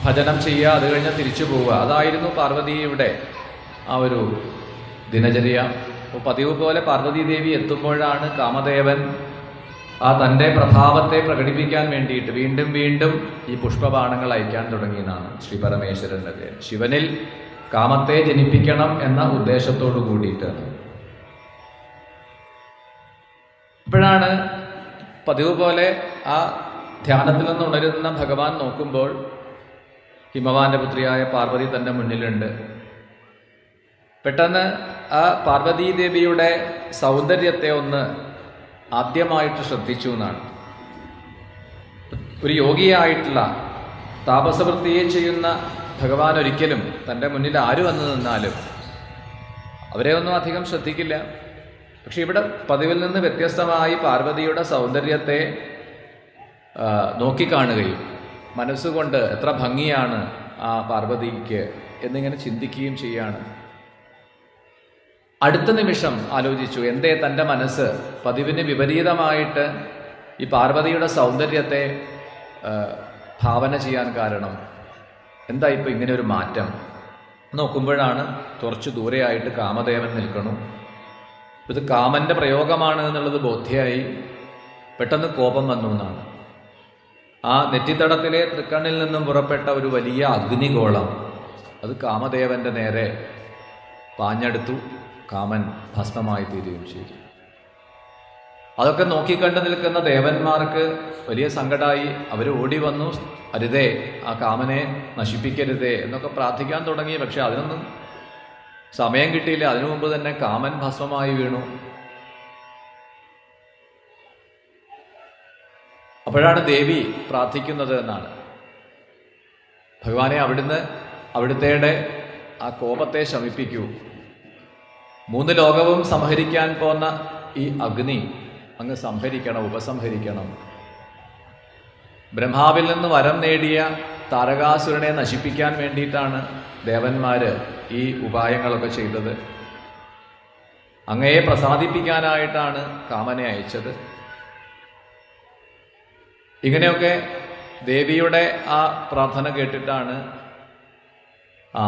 ഭജനം ചെയ്യുക, അത് കഴിഞ്ഞ് തിരിച്ചു പോവുക. അതായിരുന്നു പാർവതിയുടെ ആ ഒരു ദിനചര്യ. അപ്പോൾ പതിവ് പോലെ പാർവതീദേവി എത്തുമ്പോഴാണ് കാമദേവൻ ആ തൻ്റെ പ്രഭാവത്തെ പ്രകടിപ്പിക്കാൻ വേണ്ടിയിട്ട് വീണ്ടും വീണ്ടും ഈ പുഷ്പബാണങ്ങൾ അയക്കാൻ തുടങ്ങിയെന്നാണ് ശ്രീപരമേശ്വരൻ്റെ പേര്. ശിവനിൽ കാമത്തെ ജനിപ്പിക്കണം എന്ന ഉദ്ദേശത്തോടു കൂടിയിട്ട്. അപ്പോഴാണ് പതിവ് പോലെ ആ ധ്യാനത്തിൽ നിന്ന് ഉണരുന്ന ഭഗവാൻ നോക്കുമ്പോൾ ഹിമവാന്റെ പുത്രിയായ പാർവതി തൻ്റെ മുന്നിലുണ്ട്. പെട്ടെന്ന് ആ പാർവതീദേവിയുടെ സൗന്ദര്യത്തെ ഒന്ന് ആദ്യമായിട്ട് ശ്രദ്ധിച്ചു എന്നാണ്. ഒരു യോഗിയായിട്ടുള്ള താപസവൃത്തിയെ ചെയ്യുന്ന ഭഗവാൻ ഒരിക്കലും തൻ്റെ മുന്നിൽ ആര് വന്നു നിന്നാലും അവരെ ഒന്നും അധികം ശ്രദ്ധിക്കില്ല. പക്ഷെ ഇവിടെ പതിവിൽ നിന്ന് വ്യത്യസ്തമായി പാർവതിയുടെ സൗന്ദര്യത്തെ നോക്കിക്കാണുകയും മനസ്സുകൊണ്ട് എത്ര ഭംഗിയാണ് ആ പാർവതിക്ക് എന്നിങ്ങനെ ചിന്തിക്കുകയും ചെയ്യാണ്. അടുത്ത നിമിഷം ആലോചിച്ചു, എന്തേ തൻ്റെ മനസ്സ് പതിവിന് വിപരീതമായിട്ട് ഈ പാർവതിയുടെ സൗന്ദര്യത്തെ ഭാവന ചെയ്യാൻ കാരണം എന്താ ഇപ്പം ഇങ്ങനെ ഒരു മാറ്റം? നോക്കുമ്പോഴാണ് കുറച്ച് ദൂരെയായിട്ട് കാമദേവൻ നിൽക്കണം. ഇത് കാമന്റെ പ്രയോഗമാണ് എന്നുള്ളത് ബോധ്യമായി. പെട്ടെന്ന് കോപം വന്നു എന്നാണ്. ആ നെറ്റിത്തടത്തിലെ തൃക്കണ്ണിൽ നിന്നും പുറപ്പെട്ട ഒരു വലിയ അഗ്നിഗോളം അത് കാമദേവന്റെ നേരെ പാഞ്ഞെടുത്തു. കാമൻ ഭസ്മമായി തീരുകയും ചെയ്തു. അതൊക്കെ നോക്കിക്കണ്ടു നിൽക്കുന്ന ദേവന്മാർക്ക് വലിയ സങ്കടമായി. അവർ ഓടി വന്നു, അരുതേ, ആ കാമനെ നശിപ്പിക്കരുതേ എന്നൊക്കെ പ്രാർത്ഥിക്കാൻ തുടങ്ങി. പക്ഷെ അതിനൊന്നും സമയം കിട്ടിയില്ല. അതിനു മുമ്പ് തന്നെ കാമൻ ഭസ്മമായി വീണു. അപ്പോഴാണ് ദേവി പ്രാർത്ഥിക്കുന്നത് എന്നാണ്. ഭഗവാനെ, അവിടുത്തെ ആ കോപത്തെ ശമിപ്പിക്കൂ. 3 ലോകവും സംഹരിക്കാൻ പോന്ന ഈ അഗ്നി അങ്ങ് സംഹരിക്കണം, ഉപസംഹരിക്കണം. ബ്രഹ്മാവിൽ നിന്ന് വരം നേടിയ താരകാസുരനെ നശിപ്പിക്കാൻ വേണ്ടിയിട്ടാണ് ദേവന്മാര് ഈ ഉപായങ്ങളൊക്കെ ചെയ്തത്. അങ്ങയെ പ്രസാദിപ്പിക്കാനായിട്ടാണ് കാമനെ അയച്ചത്. ഇങ്ങനെയൊക്കെ ദേവിയുടെ ആ പ്രാർത്ഥന കേട്ടിട്ടാണ് ആ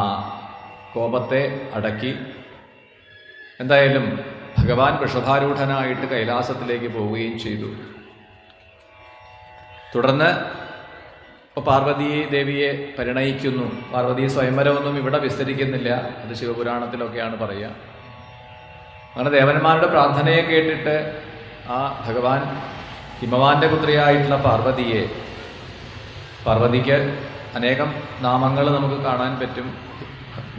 കോപത്തെ അടക്കി. എന്തായാലും ഭഗവാൻ വൃഷഭാരൂഢനായിട്ട് കൈലാസത്തിലേക്ക് പോവുകയും ചെയ്തു. തുടർന്ന് പാർവതി ദേവിയെ പരിണയിക്കുന്നു. പാർവതി സ്വയംവരമൊന്നും ഇവിടെ വിസ്തരിക്കുന്നില്ല, അത് ശിവപുരാണത്തിലൊക്കെയാണ് പറയുക. അങ്ങനെ ദേവന്മാരുടെ പ്രാർത്ഥനയെ കേട്ടിട്ട് ആ ഭഗവാൻ ഹിമവാന്റെ പുത്രിയായിട്ടുള്ള പാർവതിക്ക് അനേകം നാമങ്ങൾ നമുക്ക് കാണാൻ പറ്റും.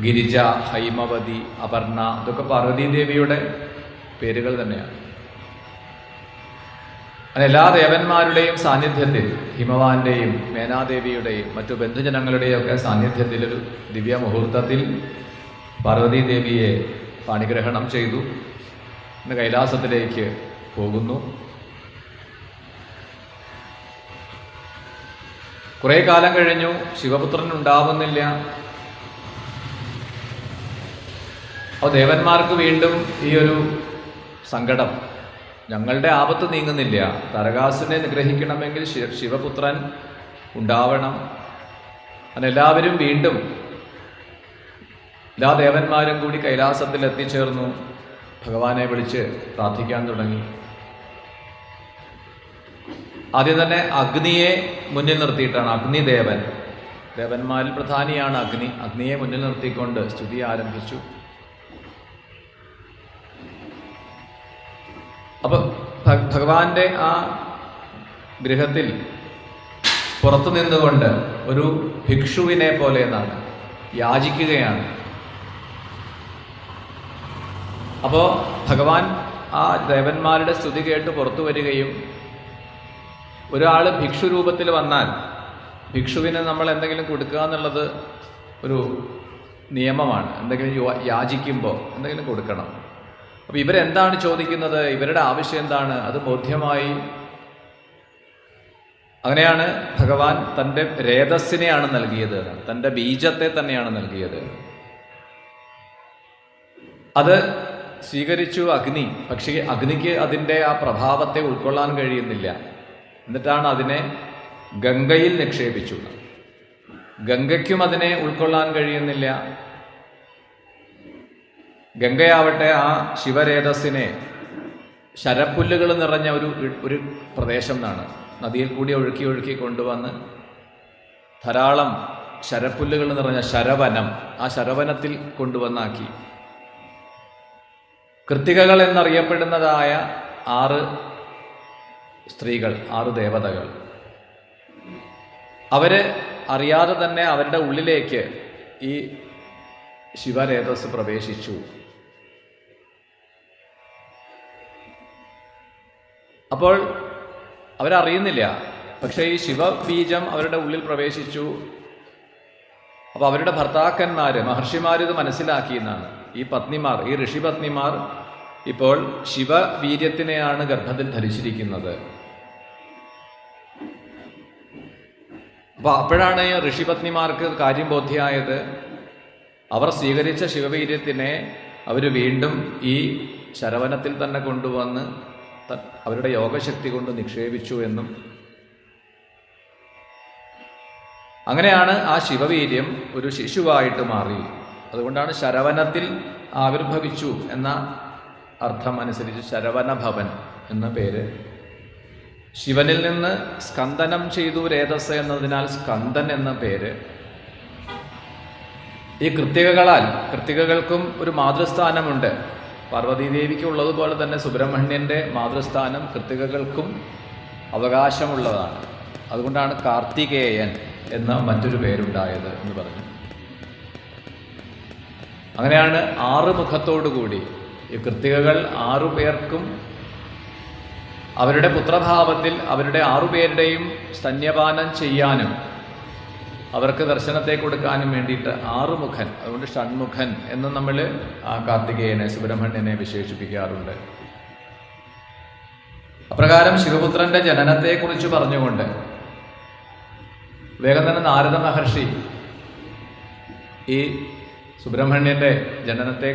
ഗിരിജ, ഹൈമവതി, അപർണ, ഇതൊക്കെ പാർവതീദേവിയുടെ പേരുകൾ തന്നെയാണ്. അങ്ങനെ എല്ലാ ദേവന്മാരുടെയും സാന്നിധ്യത്തിൽ, ഹിമവാന്റെയും മേനാദേവിയുടെയും മറ്റു ബന്ധുജനങ്ങളുടെയും ഒക്കെ സാന്നിധ്യത്തിൽ ഒരു ദിവ്യ മുഹൂർത്തത്തിൽ പാർവതീദേവിയെ പാണിഗ്രഹണം ചെയ്തു. ഇന്ന് കൈലാസത്തിലേക്ക് പോകുന്നു. കുറേ കാലം കഴിഞ്ഞു, ശിവപുത്രൻ ഉണ്ടാവുന്നില്ല. അപ്പോൾ ദേവന്മാർക്ക് വീണ്ടും ഈ ഒരു സങ്കടം, ഞങ്ങളുടെ ആപത്ത് നീങ്ങുന്നില്ല, താരകാസുരനെ നിഗ്രഹിക്കണമെങ്കിൽ ശിവപുത്രൻ ഉണ്ടാവണം. അതെല്ലാവരും വീണ്ടും എല്ലാ ദേവന്മാരും കൂടി കൈലാസത്തിൽ എത്തിച്ചേർന്നു, ഭഗവാനെ വിളിച്ച് പ്രാർത്ഥിക്കാൻ തുടങ്ങി. ആദ്യം തന്നെ അഗ്നിയെ മുന്നിൽ നിർത്തിയിട്ടാണ്. അഗ്നിദേവൻ, ദേവന്മാരിൽ പ്രധാനിയാണ് അഗ്നി. അഗ്നിയെ മുന്നിൽ നിർത്തിക്കൊണ്ട് സ്തുതി ആരംഭിച്ചു. അപ്പൊ ഭഗവാന്റെ ആ ഗൃഹത്തിൽ പുറത്തു നിന്നുകൊണ്ട് ഒരു ഭിക്ഷുവിനെ പോലെ എന്നാണ് യാചിക്കുകയാണ്. അപ്പോൾ ഭഗവാൻ ആ ദേവന്മാരുടെ സ്തുതി കേട്ട് പുറത്തു വരികയും, ഒരാൾ ഭിക്ഷു രൂപത്തിൽ വന്നാൽ ഭിക്ഷുവിന് നമ്മൾ എന്തെങ്കിലും കൊടുക്കുക എന്നുള്ളത് ഒരു നിയമമാണ്. എന്തെങ്കിലും യാചിക്കുമ്പോൾ എന്തെങ്കിലും കൊടുക്കണം. അപ്പോൾ ഇവരെന്താണ് ചോദിക്കുന്നത്, ഇവരുടെ ആവശ്യം എന്താണ്, അത് ബോധ്യമായി. അങ്ങനെയാണ് ഭഗവാൻ തൻ്റെ രേതസ്സിനെയാണ് നൽകിയത്, തൻ്റെ ബീജത്തെ തന്നെയാണ് നൽകിയത്. അത് സ്വീകരിച്ചു അഗ്നി. പക്ഷേ അഗ്നിക്ക് അതിൻ്റെ ആ പ്രഭാവത്തെ ഉൾക്കൊള്ളാൻ കഴിയുന്നില്ല. എന്നിട്ടാണ് അതിനെ ഗംഗയിൽ നിക്ഷേപിച്ചു. ഗംഗയ്ക്കും അതിനെ ഉൾക്കൊള്ളാൻ കഴിയുന്നില്ല. ഗംഗയാവട്ടെ ആ ശിവരേതസ്സിനെ ശരപ്പുല്ലുകൾ നിറഞ്ഞ ഒരു പ്രദേശം എന്നാണ്, നദിയിൽ കൂടി ഒഴുക്കി ഒഴുക്കി കൊണ്ടുവന്ന് ധാരാളം ശരപ്പുല്ലുകൾ നിറഞ്ഞ ശരവനം, ആ ശരവനത്തിൽ കൊണ്ടുവന്നാക്കി. കൃത്തികകൾ എന്നറിയപ്പെടുന്നതായ 6 സ്ത്രീകൾ, 6 ദേവതകൾ, അവര് അറിയാതെ തന്നെ അവരുടെ ഉള്ളിലേക്ക് ഈ ശിവരേതസ് പ്രവേശിച്ചു. അപ്പോൾ അവരറിയുന്നില്ല. പക്ഷേ ഈ ശിവബീജം അവരുടെ ഉള്ളിൽ പ്രവേശിച്ചു. അപ്പോൾ അവരുടെ ഭർത്താക്കന്മാർ, മഹർഷിമാർ ഇത് മനസ്സിലാക്കി എന്നാണ്. ഈ പത്നിമാർ, ഈ ഋഷിപത്നിമാർ ഇപ്പോൾ ശിവവീര്യത്തിനെയാണ് ഗർഭത്തിൽ ധരിച്ചിരിക്കുന്നത്. അപ്പോൾ അപ്പോഴാണ് ഈ ഋഷിപത്നിമാർക്ക് കാര്യം ബോധ്യമായത്. അവർ സ്വീകരിച്ച ശിവവീര്യത്തിനെ അവർ വീണ്ടും ഈ ശരവനത്തിൽ തന്നെ കൊണ്ടുവന്ന് അവരുടെ യോഗശക്തി കൊണ്ട് നിക്ഷേപിച്ചു എന്നും, അങ്ങനെയാണ് ആ ശിവവീര്യം ഒരു ശിശുവായിട്ട് മാറി. അതുകൊണ്ടാണ് ശരവനത്തിൽ ആവിർഭവിച്ചു എന്ന അർത്ഥം അനുസരിച്ച് ശരവണഭവൻ എന്ന പേര്. ശിവനിൽ നിന്ന് സ്കന്ദനം ചെയ്തു രേതസ് എന്നതിനാൽ സ്കന്ദൻ എന്ന പേര്. ഈ കൃത്തികകൾക്കും ഒരു മാതൃസ്ഥാനമുണ്ട്. പാർവതീദേവിക്ക് ഉള്ളതുപോലെ തന്നെ സുബ്രഹ്മണ്യന്റെ മാതൃസ്ഥാനം കൃത്തികകൾക്കും അവകാശമുള്ളതാണ്. അതുകൊണ്ടാണ് കാർത്തികേയൻ എന്ന മറ്റൊരു പേരുണ്ടായത് എന്ന് പറഞ്ഞു. അങ്ങനെയാണ് 6 മുഖത്തോടുകൂടി ഈ കൃത്തികകൾ 6 പേർക്കും അവരുടെ പുത്രഭാവത്തിൽ അവരുടെ 6 പേരുടെയും സ്തന്യപാനം ചെയ്യാനും അവർക്ക് ദർശനത്തെ കൊടുക്കാനും വേണ്ടിയിട്ട് 6 മുഖൻ, അതുകൊണ്ട് ഷൺമുഖൻ എന്ന് നമ്മൾ ആ കാർത്തികേയനെ, സുബ്രഹ്മണ്യനെ വിശേഷിപ്പിക്കാറുണ്ട്. അപ്രകാരം ശിവപുത്രന്റെ ജനനത്തെക്കുറിച്ച് പറഞ്ഞുകൊണ്ട് വേഗം തന്നെ നാരദ മഹർഷി ഈ സുബ്രഹ്മണ്യന്റെ ജനനത്തെ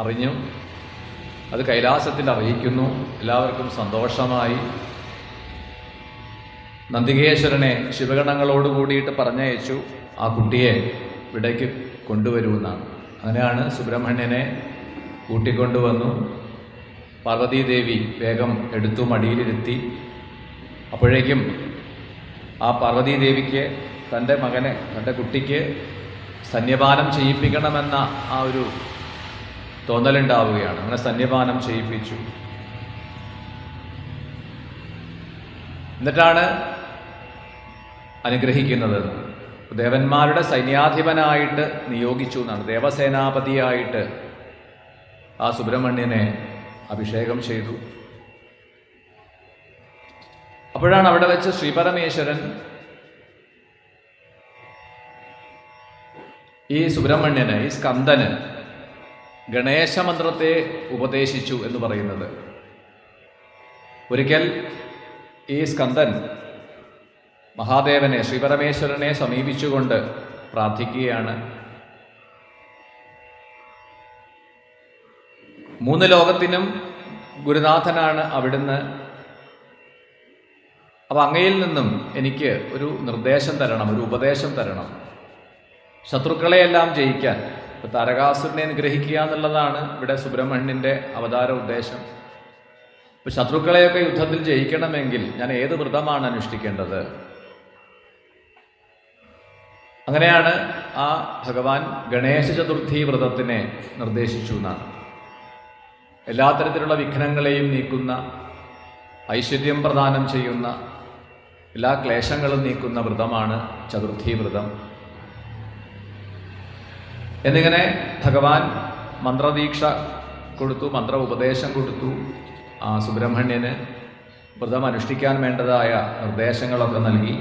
അറിഞ്ഞു. അത് കൈലാസത്തിൽ അറിയിക്കുന്നു. എല്ലാവർക്കും സന്തോഷമായി. നന്ദികേശ്വരനെ ശിവഗണങ്ങളോട് കൂടിയിട്ട് പറഞ്ഞയച്ചു, ആ കുട്ടിയെ ഇവിടേക്ക് കൊണ്ടുവരുമെന്നാണ്. അങ്ങനെയാണ് സുബ്രഹ്മണ്യനെ കൂട്ടിക്കൊണ്ടുവന്നു. പാർവതീദേവി വേഗം എടുത്തു മടിയിലിരുത്തി. അപ്പോഴേക്കും ആ പാർവതീദേവിക്ക് തൻ്റെ മകനെ, തൻ്റെ കുട്ടിക്ക് സ്തന്യപാനം ചെയ്യിപ്പിക്കണമെന്ന ആ ഒരു തോന്നലുണ്ടാവുകയാണ്. അങ്ങനെ സ്തന്യപാനം ചെയ്യിപ്പിച്ചു. എന്നിട്ടാണ് അനുഗ്രഹിക്കുന്നത്. ദേവന്മാരുടെ സൈന്യാധിപനായിട്ട് നിയോഗിച്ചു എന്നാണ്. ദേവസേനാപതിയായിട്ട് ആ സുബ്രഹ്മണ്യനെ അഭിഷേകം ചെയ്തു. അപ്പോഴാണ് അവിടെ വെച്ച് ശ്രീപരമേശ്വരൻ ഈ സുബ്രഹ്മണ്യന്, ഈ സ്കന്ദന് ഗണേശമന്ത്രത്തെ ഉപദേശിച്ചു എന്ന് പറയുന്നത്. ഒരിക്കൽ ഈ സ്കന്ദൻ മഹാദേവനെ, ശ്രീപരമേശ്വരനെ സമീപിച്ചുകൊണ്ട് പ്രാർത്ഥിക്കുകയാണ്. 3 ലോകത്തിനും ഗുരുനാഥനാണ് അവിടുന്ന്. അപ്പം അങ്ങയിൽ നിന്നും എനിക്ക് ഒരു നിർദ്ദേശം തരണം, ഒരു ഉപദേശം തരണം, ശത്രുക്കളെയെല്ലാം ജയിക്കാൻ. ഇപ്പം താരകാസുരനെ നിഗ്രഹിക്കുക എന്നുള്ളതാണ് ഇവിടെ സുബ്രഹ്മണ്യൻ്റെ അവതാര ഉദ്ദേശം. ഇപ്പം ശത്രുക്കളെയൊക്കെ യുദ്ധത്തിൽ ജയിക്കണമെങ്കിൽ ഞാൻ ഏത് വ്രതമാണ് അനുഷ്ഠിക്കേണ്ടത്? അങ്ങനെയാണ് ആ ഭഗവാൻ ഗണേശ ചതുർത്ഥി വ്രതത്തിനെ നിർദ്ദേശിച്ചു എന്നാണ്. എല്ലാ തരത്തിലുള്ള വിഘ്നങ്ങളെയും നീക്കുന്ന, ഐശ്വര്യം പ്രദാനം ചെയ്യുന്ന, എല്ലാ ക്ലേശങ്ങളും നീക്കുന്ന വ്രതമാണ് ചതുർത്ഥി വ്രതം. എന്നിങ്ങനെ ഭഗവാൻ മന്ത്രദീക്ഷ കൊടുത്തു, മന്ത്ര ഉപദേശം കൊടുത്തു. ആ സുബ്രഹ്മണ്യന് വ്രതം അനുഷ്ഠിക്കാൻ വേണ്ടതായ നിർദ്ദേശങ്ങളൊക്കെ നൽകി.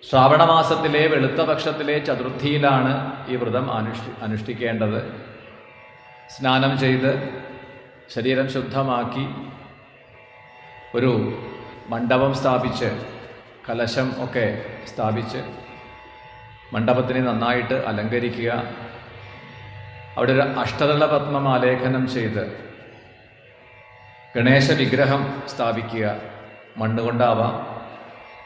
ശ്രാവണമാസത്തിലെ വെളുത്ത പക്ഷത്തിലെ ചതുർത്ഥിയിലാണ് ഈ വ്രതം അനുഷ്ഠിക്കേണ്ടത്. സ്നാനം ചെയ്ത് ശരീരം ശുദ്ധമാക്കി ഒരു മണ്ഡപം സ്ഥാപിച്ച്, കലശം ഒക്കെ സ്ഥാപിച്ച് മണ്ഡപത്തിനെ നന്നായിട്ട് അലങ്കരിക്കുക. അവിടെ ഒരു അഷ്ടദള പത്മം ആലേഖനം ചെയ്ത് ഗണേശ വിഗ്രഹം സ്ഥാപിക്കുക. മണ്ണുകൊണ്ടാവാം,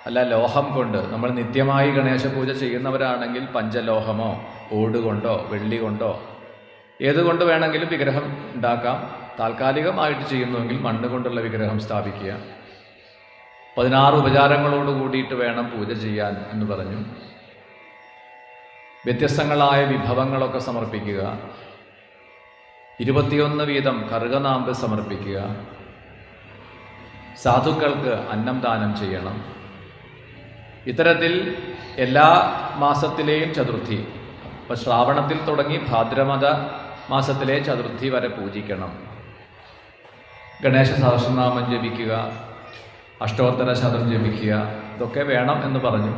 അല്ല ലോഹം കൊണ്ട്. നമ്മൾ നിത്യമായി ഗണേശ പൂജ ചെയ്യുന്നവരാണെങ്കിൽ പഞ്ചലോഹമോ ഓടുകൊണ്ടോ വെള്ളി കൊണ്ടോ ഏതുകൊണ്ട് വേണമെങ്കിലും വിഗ്രഹം ഉണ്ടാക്കാം. താൽക്കാലികമായിട്ട് ചെയ്യുന്നുവെങ്കിൽ മണ്ണ് കൊണ്ടുള്ള വിഗ്രഹം സ്ഥാപിക്കുക. 16 ഉപചാരങ്ങളോട് കൂടിയിട്ട് വേണം പൂജ ചെയ്യാൻ എന്ന് പറഞ്ഞു. വ്യത്യസ്തങ്ങളായ വിഭവങ്ങളൊക്കെ സമർപ്പിക്കുക. 21 വീതം കറുകനാമ്പ് സമർപ്പിക്കുക. സാധുക്കൾക്ക് അന്നം ദാനം ചെയ്യണം. ഇത്തരത്തിൽ എല്ലാ മാസത്തിലെയും ചതുർത്ഥി, ഇപ്പം ശ്രാവണത്തിൽ തുടങ്ങി ഭാദ്രമത മാസത്തിലെ ചതുർത്ഥി വരെ പൂജിക്കണം. ഗണേശ സഹസ്രനാമം ജപിക്കുക, അഷ്ടോത്തര ശതം ജപിക്കുക, ഇതൊക്കെ വേണം എന്ന് പറഞ്ഞു.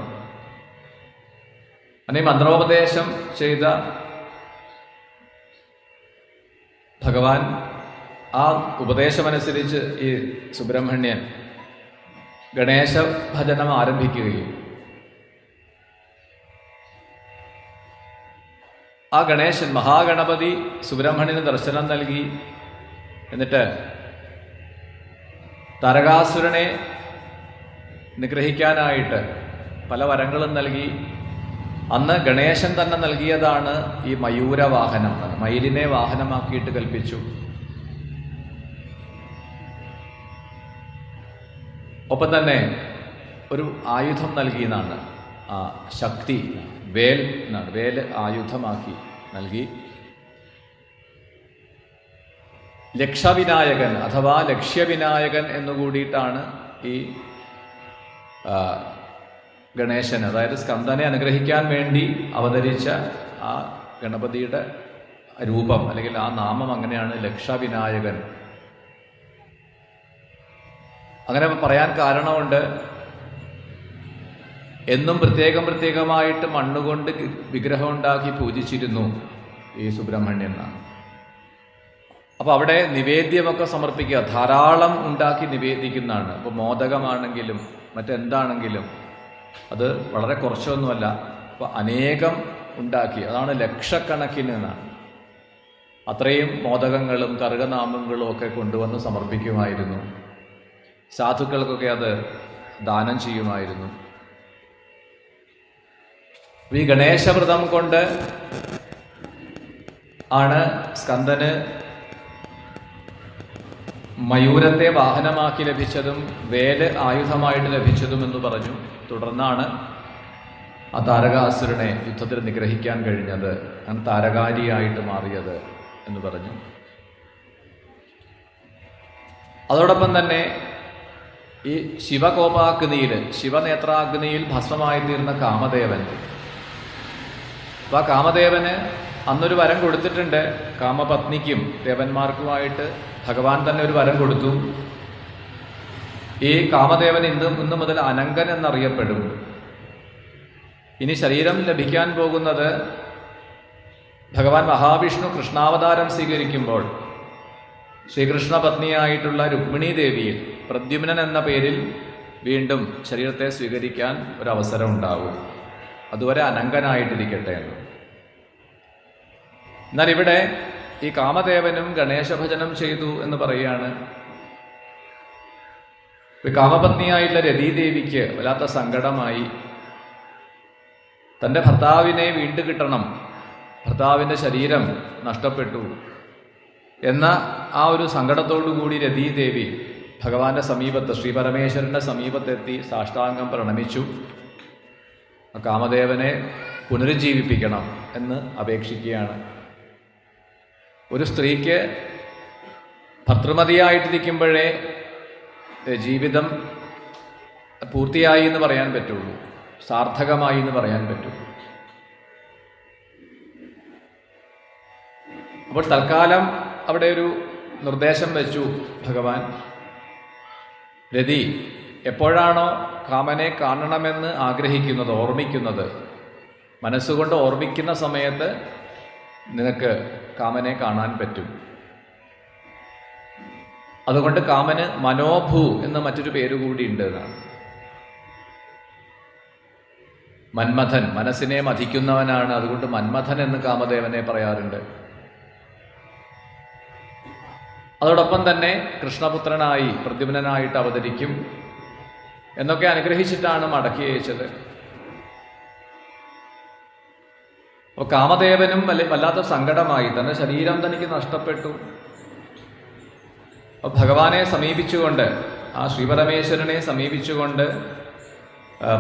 അങ്ങനെ മന്ത്രോപദേശം ചെയ്ത ഭഗവാൻ ആ ഉപദേശമനുസരിച്ച് ഈ സുബ്രഹ്മണ്യൻ ഗണേശ ഭജനം ആരംഭിക്കുകയും ആ ഗണേശൻ മഹാഗണപതി സുബ്രഹ്മണ്യന് ദർശനം നൽകി. എന്നിട്ട് താരകാസുരനെ നിഗ്രഹിക്കാനായിട്ട് പല വരങ്ങളും നൽകി. അന്ന് ഗണേശൻ തന്നെ നൽകിയതാണ് ഈ മയൂരവാഹനം. മയിലിനെ വാഹനമാക്കിയിട്ട് കൽപ്പിച്ചു. ഒപ്പം തന്നെ ഒരു ആയുധം നൽകിയെന്നാണ്, ആ ശക്തി, വേൽ എന്നാണ്. വേൽ ആയുധമാക്കി നൽകി. ലക്ഷവിനായകൻ അഥവാ ലക്ഷ്യവിനായകൻ എന്നുകൂടിയിട്ടാണ് ഈ ഗണേശൻ, അതായത് സ്കന്ദനെ അനുഗ്രഹിക്കാൻ വേണ്ടി അവതരിച്ച ആ ഗണപതിയുടെ രൂപം അല്ലെങ്കിൽ ആ നാമം അങ്ങനെയാണ്, ലക്ഷവിനായകൻ. അങ്ങനെ പറയാൻ കാരണമുണ്ട്. എന്നും പ്രത്യേകമായിട്ട് മണ്ണുകൊണ്ട് വിഗ്രഹം ഉണ്ടാക്കി പൂജിച്ചിരുന്നു ഈ സുബ്രഹ്മണ്യൻ. അപ്പോൾ അവിടെ നിവേദ്യമൊക്കെ സമർപ്പിക്കുക, ധാരാളം ഉണ്ടാക്കി നിവേദിക്കുന്നതാണ്. ഇപ്പോൾ മോദകമാണെങ്കിലും മറ്റെന്താണെങ്കിലും അത് വളരെ കുറച്ചൊന്നുമല്ല, അപ്പോൾ അനേകം ഉണ്ടാക്കി, അതാണ് ലക്ഷക്കണക്കിന് എന്നാണ്. അത്രയും മോദകങ്ങളും കറുകനാമങ്ങളും ഒക്കെ കൊണ്ടുവന്ന് സമർപ്പിക്കുമായിരുന്നു. സാധുക്കൾക്കൊക്കെ അത് ദാനം ചെയ്യുമായിരുന്നു. ഈ ഗണേശവ്രതം കൊണ്ട് ആണ് സ്കന്ദന് മയൂരത്തെ വാഹനമാക്കി ലഭിച്ചതും വേല് ആയുധമായിട്ട് ലഭിച്ചതും എന്ന് പറഞ്ഞു. തുടർന്നാണ് ആ താരകാസുരനെ യുദ്ധത്തിൽ നിഗ്രഹിക്കാൻ കഴിഞ്ഞത്, അങ്ങനെ താരകാരിയായിട്ട് മാറിയത് എന്ന് പറഞ്ഞു. അതോടൊപ്പം തന്നെ ഈ ശിവകോപാഗ്നിയിൽ, ശിവനേത്രാഗ്നിയിൽ ഭസ്മമായി തീർന്ന കാമദേവൻ, അപ്പോൾ ആ കാമദേവന് അന്നൊരു വരം കൊടുത്തിട്ടുണ്ട്. കാമപത്നിക്കും ദേവന്മാർക്കുമായിട്ട് ഭഗവാൻ തന്നെ ഒരു വരം കൊടുത്തു. ഈ കാമദേവൻ ഇന്നു മുതൽ അനങ്കൻ എന്നറിയപ്പെടും. ഇനി ശരീരം ലഭിക്കാൻ പോകുന്നത് ഭഗവാൻ മഹാവിഷ്ണു കൃഷ്ണാവതാരം സ്വീകരിക്കുമ്പോൾ ശ്രീകൃഷ്ണ പത്നിയായിട്ടുള്ള രുക്മിണീ ദേവിയിൽ പ്രദ്യുമ്നൻ എന്ന പേരിൽ വീണ്ടും ശരീരത്തെ സ്വീകരിക്കാൻ ഒരവസരം ഉണ്ടാവും. അതുവരെ അനങ്കനായിട്ടിരിക്കട്ടെ എന്ന്. എന്നാൽ ഇവിടെ ഈ കാമദേവനും ഗണേശഭജനം ചെയ്തു എന്ന് പറയുകയാണ്. കാമപത്നിയായിട്ടുള്ള രതീദേവിക്ക് വല്ലാത്ത സങ്കടമായി. തൻ്റെ ഭർത്താവിനെ വീണ്ടും കിട്ടണം, ഭർത്താവിൻ്റെ ശരീരം നഷ്ടപ്പെട്ടു എന്ന ആ ഒരു സങ്കടത്തോടുകൂടി രതീദേവി ഭഗവാന്റെ സമീപത്ത്, ശ്രീ പരമേശ്വരൻ്റെ സമീപത്തെത്തി സാഷ്ടാംഗം പ്രണമിച്ചു. കാമദേവനെ പുനരുജ്ജീവിപ്പിക്കണം എന്ന് അപേക്ഷിക്കുകയാണ്. ഒരു സ്ത്രീക്ക് ഭർതൃമതിയായിട്ടിരിക്കുമ്പോഴേ ജീവിതം പൂർത്തിയായി എന്ന് പറയാൻ പറ്റുള്ളൂ, സാർത്ഥകമായി എന്ന് പറയാൻ പറ്റുള്ളൂ. അപ്പോൾ തൽക്കാലം അവിടെ ഒരു നിർദ്ദേശം വെച്ചു ഭഗവാൻ. രതി എപ്പോഴാണോ കാമനെ കാണണമെന്ന് ആഗ്രഹിക്കുന്നത്, ഓർമ്മിക്കുന്നത്, മനസ്സുകൊണ്ട് ഓർമ്മിക്കുന്ന സമയത്ത് നിനക്ക് കാമനെ കാണാൻ പറ്റും. അതുകൊണ്ട് കാമന് മനോഭൂ എന്ന മറ്റൊരു പേരുകൂടി ഉണ്ട് എന്നാണ്. മന്മഥൻ, മനസ്സിനെ മഥിക്കുന്നവനാണ്. അതുകൊണ്ട് മന്മഥൻ എന്ന് കാമദേവനെ പറയാറുണ്ട്. അതോടൊപ്പം തന്നെ കൃഷ്ണപുത്രനായി പ്രദ്യുമ്നനായിട്ട് അവതരിക്കും എന്നൊക്കെ അനുഗ്രഹിച്ചിട്ടാണ് മടക്കി അയച്ചത്. അപ്പോൾ കാമദേവനും വല്ലാത്ത സങ്കടമായി. തന്റെ ശരീരം തനിക്ക് നഷ്ടപ്പെട്ടു. അപ്പോൾ ഭഗവാനെ സമീപിച്ചുകൊണ്ട്, ആ ശ്രീപരമേശ്വരനെ സമീപിച്ചുകൊണ്ട്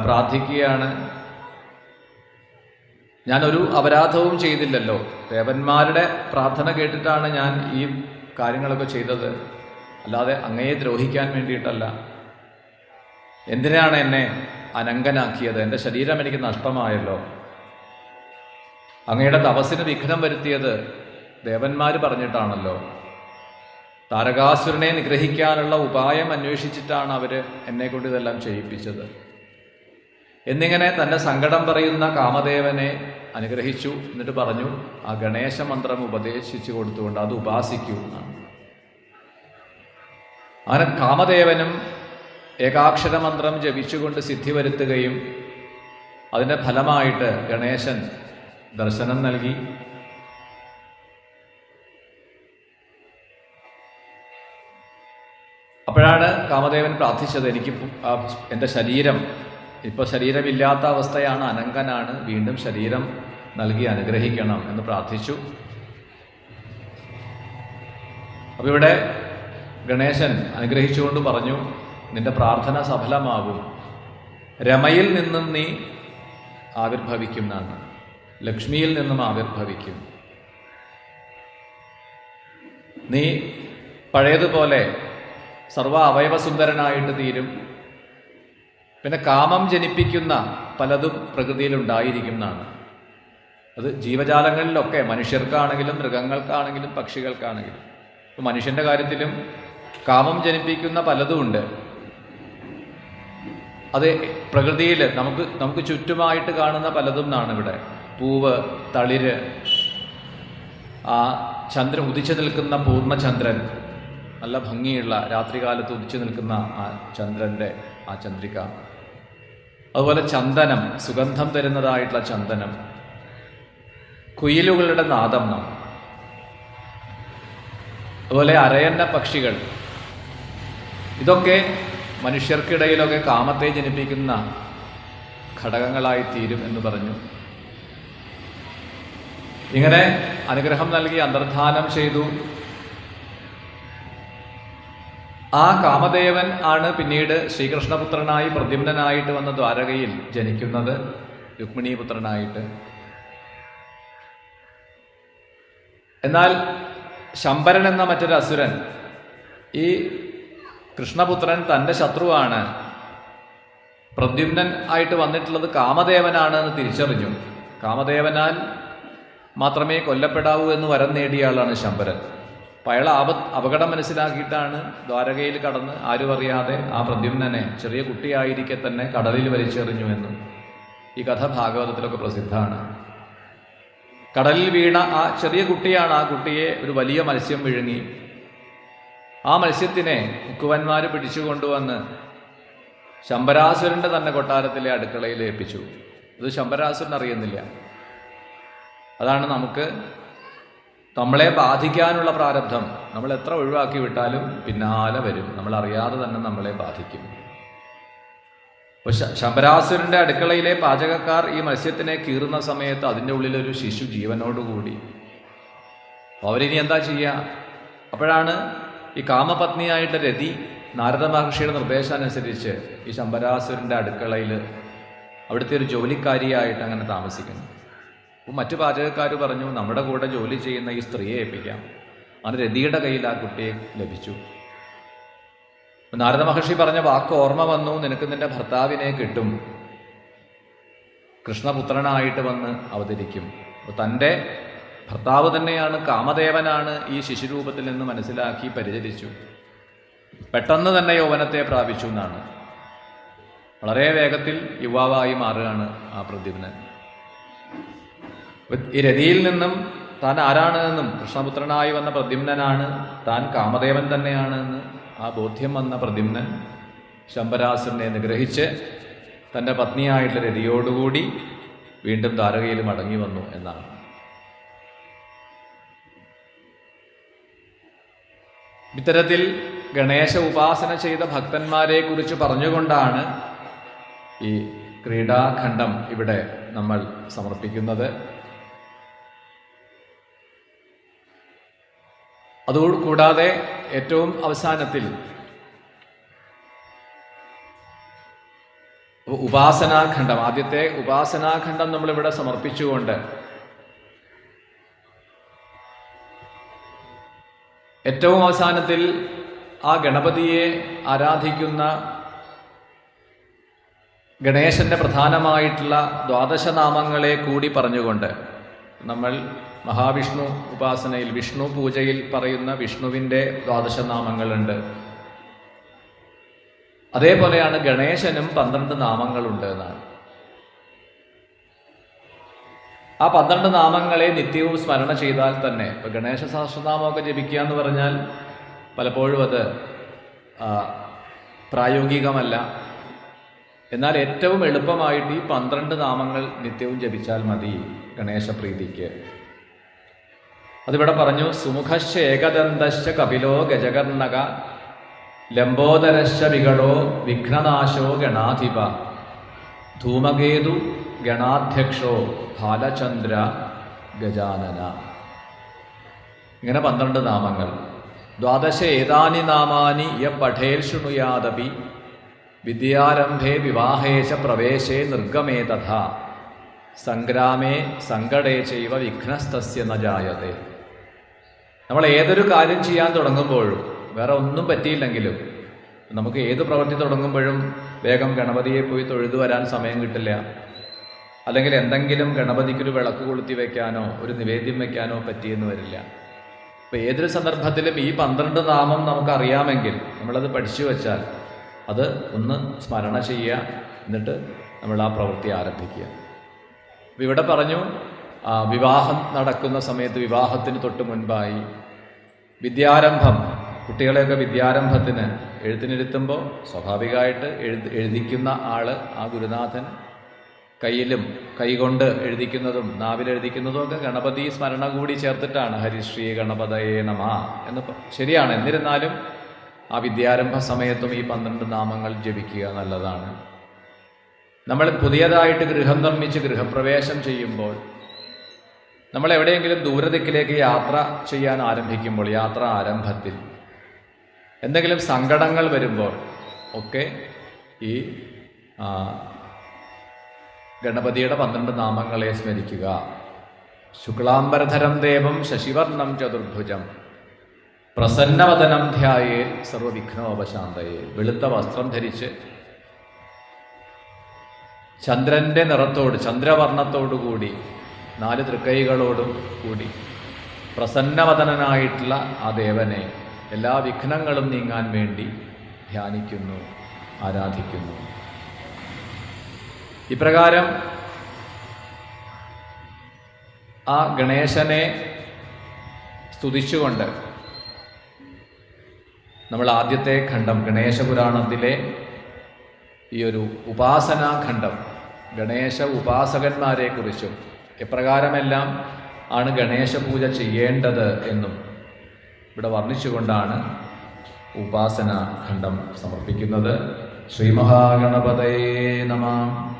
പ്രാർത്ഥിക്കുകയാണ്. ഞാനൊരു അപരാധവും ചെയ്തില്ലല്ലോ, ദേവന്മാരുടെ പ്രാർത്ഥന കേട്ടിട്ടാണ് ഞാൻ ഈ കാര്യങ്ങളൊക്കെ ചെയ്തത്, അല്ലാതെ അങ്ങയെ ദ്രോഹിക്കാൻ വേണ്ടിയിട്ടല്ല. എന്തിനാണ് എന്നെ അനങ്കനാക്കിയത്? എൻ്റെ ശരീരം എനിക്ക് നഷ്ടമായല്ലോ. അങ്ങയുടെ തപസ്സിന് വിഘ്നം വരുത്തിയത് ദേവന്മാർ പറഞ്ഞിട്ടാണല്ലോ. താരകാസുരനെ നിഗ്രഹിക്കാനുള്ള ഉപായം അന്വേഷിച്ചിട്ടാണ് അവർ എന്നെ കൊണ്ട് ഇതെല്ലാം ചെയ്യിപ്പിച്ചത് എന്നിങ്ങനെ തൻ്റെ സങ്കടം പറയുന്ന കാമദേവനെ അനുഗ്രഹിച്ചു. എന്നിട്ട് പറഞ്ഞു, ആ ഗണേശ മന്ത്രം ഉപദേശിച്ചു കൊടുത്തുകൊണ്ട് അത് ഉപാസിക്കൂ എന്നാണ്. അങ്ങനെ കാമദേവനും ഏകാക്ഷര മന്ത്രം ജപിച്ചുകൊണ്ട് സിദ്ധി വരുത്തുകയും അതിൻ്റെ ഫലമായിട്ട് ഗണേശൻ ദർശനം നൽകി. അപ്പോഴാണ് കാമദേവൻ പ്രാർത്ഥിച്ചത്, എനിക്ക് എൻ്റെ ശരീരം, ഇപ്പോൾ ശരീരമില്ലാത്ത അവസ്ഥയാണ്, അനങ്കനാണ്, വീണ്ടും ശരീരം നൽകി അനുഗ്രഹിക്കണം എന്ന് പ്രാർത്ഥിച്ചു. അപ്പോൾ ഇവിടെ ഗണേശൻ അനുഗ്രഹിച്ചുകൊണ്ട് പറഞ്ഞു, നിന്റെ പ്രാർത്ഥന സഫലമാകും, രമയിൽ നിന്നും നീ ആവിർഭവിക്കും എന്നാണ്, ലക്ഷ്മിയിൽ നിന്നും ആവിർഭവിക്കും. നീ പഴയതുപോലെ സർവ അവയവസുന്ദരനായിട്ട് തീരും. പിന്നെ കാമം ജനിപ്പിക്കുന്ന പലതും പ്രകൃതിയിലുണ്ടായിരിക്കും എന്നാണ്. അത് ജീവജാലങ്ങളിലൊക്കെ, മനുഷ്യർക്കാണെങ്കിലും മൃഗങ്ങൾക്കാണെങ്കിലും പക്ഷികൾക്കാണെങ്കിലും. ഇപ്പോൾ മനുഷ്യൻ്റെ കാര്യത്തിലും കാമം ജനിപ്പിക്കുന്ന പലതുമുണ്ട്. അത് പ്രകൃതിയിൽ നമുക്ക് ചുറ്റുമായിട്ട് കാണുന്ന പലതും എന്നാണ് ഇവിടെ. പൂവ്, തളിര്, ആ ചന്ദ്രൻ ഉദിച്ചു നിൽക്കുന്ന പൂർണ്ണചന്ദ്രൻ, നല്ല ഭംഗിയുള്ള രാത്രികാലത്ത് ഉദിച്ചു നിൽക്കുന്ന ആ ചന്ദ്രൻ്റെ ആ ചന്ദ്രിക, അതുപോലെ ചന്ദനം, സുഗന്ധം തരുന്നതായിട്ടുള്ള ചന്ദനം, കുയിലുകളുടെ നാദം, അതുപോലെ അരയന്ന പക്ഷികൾ, ഇതൊക്കെ മനുഷ്യർക്കിടയിലൊക്കെ കാമത്തെ ജനിപ്പിക്കുന്ന ഘടകങ്ങളായി തീരും എന്ന് പറഞ്ഞു. ഇങ്ങനെ അനുഗ്രഹം നൽകി അന്തർധാനം ചെയ്തു. ആ കാമദേവൻ ആണ് പിന്നീട് ശ്രീകൃഷ്ണപുത്രനായി പ്രദ്യുമ്നനായിട്ട് വന്ന ദ്വാരകയിൽ ജനിക്കുന്നത്, രുക്മിണീപുത്രനായിട്ട്. എന്നാൽ ശംബരൻ എന്ന മറ്റൊരു അസുരൻ, ഈ കൃഷ്ണപുത്രൻ തൻ്റെ ശത്രുവാണ്, പ്രദ്യുമ്നൻ ആയിട്ട് വന്നിട്ടുള്ളത് കാമദേവനാണ് എന്ന് തിരിച്ചറിഞ്ഞു. കാമദേവനാൽ മാത്രമേ കൊല്ലപ്പെടാവൂ എന്ന് വരം നേടിയ ആളാണ് ശംബരൻ. അപ്പം അയാൾ അപകടം മനസ്സിലാക്കിയിട്ടാണ് ദ്വാരകയിൽ കടന്ന് ആരും അറിയാതെ ആ പ്രദ്യുമ്നനെ ചെറിയ കുട്ടിയായിരിക്കെ തന്നെ കടലിൽ വലിച്ചെറിഞ്ഞു എന്നും ഈ കഥ ഭാഗവതത്തിലൊക്കെ പ്രസിദ്ധമാണ്. കടലിൽ വീണ ആ ചെറിയ കുട്ടിയാണ്. ആ കുട്ടിയെ ഒരു വലിയ മത്സ്യം വിഴുങ്ങി. ആ മത്സ്യത്തിനെ മുക്കുവന്മാർ പിടിച്ചു കൊണ്ടുവന്ന് ശംബരാസുരന്റെ തന്നെ കൊട്ടാരത്തിലെ അടുക്കളയിൽ ഏൽപ്പിച്ചു. ഇത് ശംബരാസുരൻ അറിയുന്നില്ല. അതാണ് നമുക്ക് നമ്മളെ ബാധിക്കാനുള്ള പ്രാരബ്ധം. നമ്മൾ എത്ര ഒഴിവാക്കി വിട്ടാലും പിന്നാലെ വരും. നമ്മൾ അറിയാതെ തന്നെ നമ്മളെ ബാധിക്കും. അപ്പോൾ ശംബരാസുരന്റെ അടുക്കളയിലെ പാചകക്കാർ ഈ മത്സ്യത്തിനെ കീറുന്ന സമയത്ത് അതിൻ്റെ ഉള്ളിലൊരു ശിശു ജീവനോടുകൂടി. അവരിനി എന്താ ചെയ്യുക? അപ്പോഴാണ് ഈ കാമപത്നിയായിട്ട് രതി നാരദ മഹർഷിയുടെ നിർദ്ദേശമനുസരിച്ച് ഈ ശംബരാസുരന്റെ അടുക്കളയിൽ അവിടുത്തെ ഒരു ജോലിക്കാരിയായിട്ട് അങ്ങനെ താമസിക്കുന്നു. അപ്പോൾ മറ്റു പാചകക്കാർ പറഞ്ഞു, നമ്മുടെ കൂടെ ജോലി ചെയ്യുന്ന ഈ സ്ത്രീയെ ഏൽപ്പിക്കാം. അങ്ങനെ രതിയുടെ കയ്യിൽ ആ കുട്ടിയെ ലഭിച്ചു. നാരദ മഹർഷി പറഞ്ഞ വാക്ക് ഓർമ്മ വന്നു, നിനക്ക് നിന്റെ ഭർത്താവിനെ കിട്ടും, കൃഷ്ണപുത്രനായിട്ട് വന്ന് അവതരിക്കും. അപ്പോൾ തൻ്റെ ഭർത്താവ് തന്നെയാണ്, കാമദേവനാണ് ഈ ശിശുരൂപത്തിൽ നിന്ന് മനസ്സിലാക്കി പരിചരിച്ചു. പെട്ടെന്ന് തന്നെ യൗവനത്തെ പ്രാപിച്ചു എന്നാണ്. വളരെ വേഗത്തിൽ യുവാവായി മാറുകയാണ് ആ പ്രദ്യുമ്നൻ. ഈ രതിയിൽ നിന്നും താൻ ആരാണെന്നും കൃഷ്ണപുത്രനായി വന്ന പ്രദ്യുമ്നനാണ്, താൻ കാമദേവൻ തന്നെയാണെന്ന് ആ ബോധ്യം വന്ന പ്രദ്യുമ്നൻ ശംബരാസുരനെ നിഗ്രഹിച്ച് തൻ്റെ പത്നിയായിട്ടുള്ള രതിയോടുകൂടി വീണ്ടും ദ്വാരകയിൽ മടങ്ങി വന്നു എന്നാണ്. ഇത്തരത്തിൽ ഗണേശ ഉപാസന ചെയ്ത ഭക്തന്മാരെ കുറിച്ച് പറഞ്ഞുകൊണ്ടാണ് ഈ ക്രീഡാഖണ്ഡം ഇവിടെ നമ്മൾ സമർപ്പിക്കുന്നത്. അതുകൂടാതെ ഏറ്റവും അവസാനത്തിൽ ഉപാസനാഖണ്ഡം, ആദ്യത്തെ ഉപാസനാഖണ്ഡം നമ്മളിവിടെ സമർപ്പിച്ചുകൊണ്ട് ഏറ്റവും അവസാനത്തിൽ ആ ഗണപതിയെ ആരാധിക്കുന്ന ഗണേശന്റെ പ്രധാനമായിട്ടുള്ള ദ്വാദശനാമങ്ങളെ കൂടി പറഞ്ഞുകൊണ്ട് നമ്മൾ മഹാവിഷ്ണു ഉപാസനയിൽ വിഷ്ണു പൂജയിൽ പറയുന്ന വിഷ്ണുവിൻ്റെ ദ്വാദശനാമങ്ങളുണ്ട്. അതേപോലെയാണ് ഗണേശനും 12 നാമങ്ങളുണ്ട് എന്നാണ്. ആ 12 നാമങ്ങളെ നിത്യവും സ്മരണ ചെയ്താൽ തന്നെ, ഇപ്പൊ ഗണേശ സഹസ്രനാമമൊക്കെ ജപിക്കുക എന്ന് പറഞ്ഞാൽ പലപ്പോഴും അത് പ്രായോഗികമല്ല. എന്നാൽ ഏറ്റവും എളുപ്പമായിട്ട് ഈ 12 നാമങ്ങൾ നിത്യവും ജപിച്ചാൽ മതി ഗണേശപ്രീതിക്ക്. അതിവിടെ പറഞ്ഞു, സുമുഖശ്ച ഏകദന്തശ്ച കപിലോ ഗജകർണക ലംബോദരശ്ച വികടോ വിഘ്നനാശോ ഗണാധിപ ധൂമകേതു ഗണാധ്യക്ഷോ ബാലചന്ദ്ര ഗജാനന. ഇങ്ങനെ 12 നാമങ്ങൾ. ദ്വാദശ ഏതാനി നാമാനി യ പഠേൽ ശൃണുയാദപി വിദ്യാരംഭേ വിവാഹേശ പ്രവേശേ നിർഗമേ തഥാ സംഗ്രാമേ സങ്കടേ ചൈവ വിഘ്നസ്തസ്യ ന ജായതേ. നമ്മൾ ഏതൊരു കാര്യം ചെയ്യാൻ തുടങ്ങുമ്പോഴും, വേറെ ഒന്നും പറ്റിയില്ലെങ്കിലും, നമുക്ക് ഏത് പ്രവൃത്തി തുടങ്ങുമ്പോഴും വേഗം ഗണപതിയെ പോയി തൊഴുതു വരാൻ സമയം കിട്ടില്ല. അല്ലെങ്കിൽ എന്തെങ്കിലും ഗണപതിക്കൊരു വിളക്ക് കൊളുത്തി വെക്കാനോ ഒരു നിവേദ്യം വെക്കാനോ പറ്റിയെന്ന് വരില്ല. അപ്പോൾ ഏതൊരു സന്ദർഭത്തിലും ഈ 12 നാമം നമുക്കറിയാമെങ്കിൽ നമ്മളത് പഠിച്ചു വെച്ചാൽ അത് ഒന്ന് സ്മരണ ചെയ്യുക, എന്നിട്ട് നമ്മൾ ആ പ്രവൃത്തി ആരംഭിക്കുക. അപ്പോൾ ഇവിടെ പറഞ്ഞു, വിവാഹം നടക്കുന്ന സമയത്ത്, വിവാഹത്തിന് തൊട്ട് മുൻപായി വിദ്യാരംഭം, കുട്ടികളെയൊക്കെ വിദ്യാരംഭത്തിന് എഴുത്തിനിരുത്തുമ്പോൾ സ്വാഭാവികമായിട്ട് എഴുതിക്കുന്ന ആള്, ആ ഗുരുനാഥൻ കയ്യിലും കൈകൊണ്ട് എഴുതിക്കുന്നതും നാവിലെഴുതിക്കുന്നതും ഒക്കെ ഗണപതി സ്മരണ കൂടി ചേർത്തിട്ടാണ്. ഹരിശ്രീ ഗണപതയേ നമ എന്ന് ശരിയാണ്. എന്നിരുന്നാലും ആ വിദ്യാരംഭ സമയത്തും ഈ 12 നാമങ്ങൾ ജപിക്കുക നല്ലതാണ്. നമ്മൾ പുതിയതായിട്ട് ഗൃഹം നിർമ്മിച്ച് ഗൃഹപ്രവേശം ചെയ്യുമ്പോൾ, നമ്മൾ എവിടെയെങ്കിലും ദൂരദിക്കിലേക്ക് യാത്ര ചെയ്യാൻ ആരംഭിക്കുമ്പോൾ, യാത്ര ആരംഭത്തിൽ എന്തെങ്കിലും സങ്കടങ്ങൾ വരുമ്പോൾ ഒക്കെ ഈ ഗണപതിയുടെ 12 നാമങ്ങളെ സ്മരിക്കുക. ശുക്ലാംബരധരം ദേവം ശശിവർണം ചതുർഭുജം പ്രസന്നവദനം ധ്യായേ സർവവിഘ്നോപശാന്തയേ. വെളുത്ത വസ്ത്രം ധരിച്ച് ചന്ദ്രന്റെ നിറത്തോട്, ചന്ദ്രവർണ്ണത്തോടുകൂടി 4 തൃക്കൈകളോടും കൂടി പ്രസന്നവദനായിട്ടുള്ള ആ ദേവനെ എല്ലാ വിഘ്നങ്ങളും നീങ്ങാൻ വേണ്ടി ധ്യാനിക്കുന്നു, ആരാധിക്കുന്നു. ഇപ്രകാരം ആ ഗണേശനെ സ്തുതിച്ചുകൊണ്ട് നമ്മൾ ആദ്യത്തെ ഖണ്ഡം ഗണേശ പുരാണത്തിലെ ഈ ഒരു ഉപാസനാഖണ്ഡം ഗണേശ ഉപാസകന്മാരെ കുറിച്ചും എപ്രകാരമെല്ലാം ആണ് ഗണേശ പൂജ ചെയ്യേണ്ടത് എന്നും ഇവിടെ വർണ്ണിച്ചുകൊണ്ടാണ് ഉപാസനാഖണ്ഡം സമർപ്പിക്കുന്നത്. ശ്രീ മഹാഗണപതയേ നമഃ.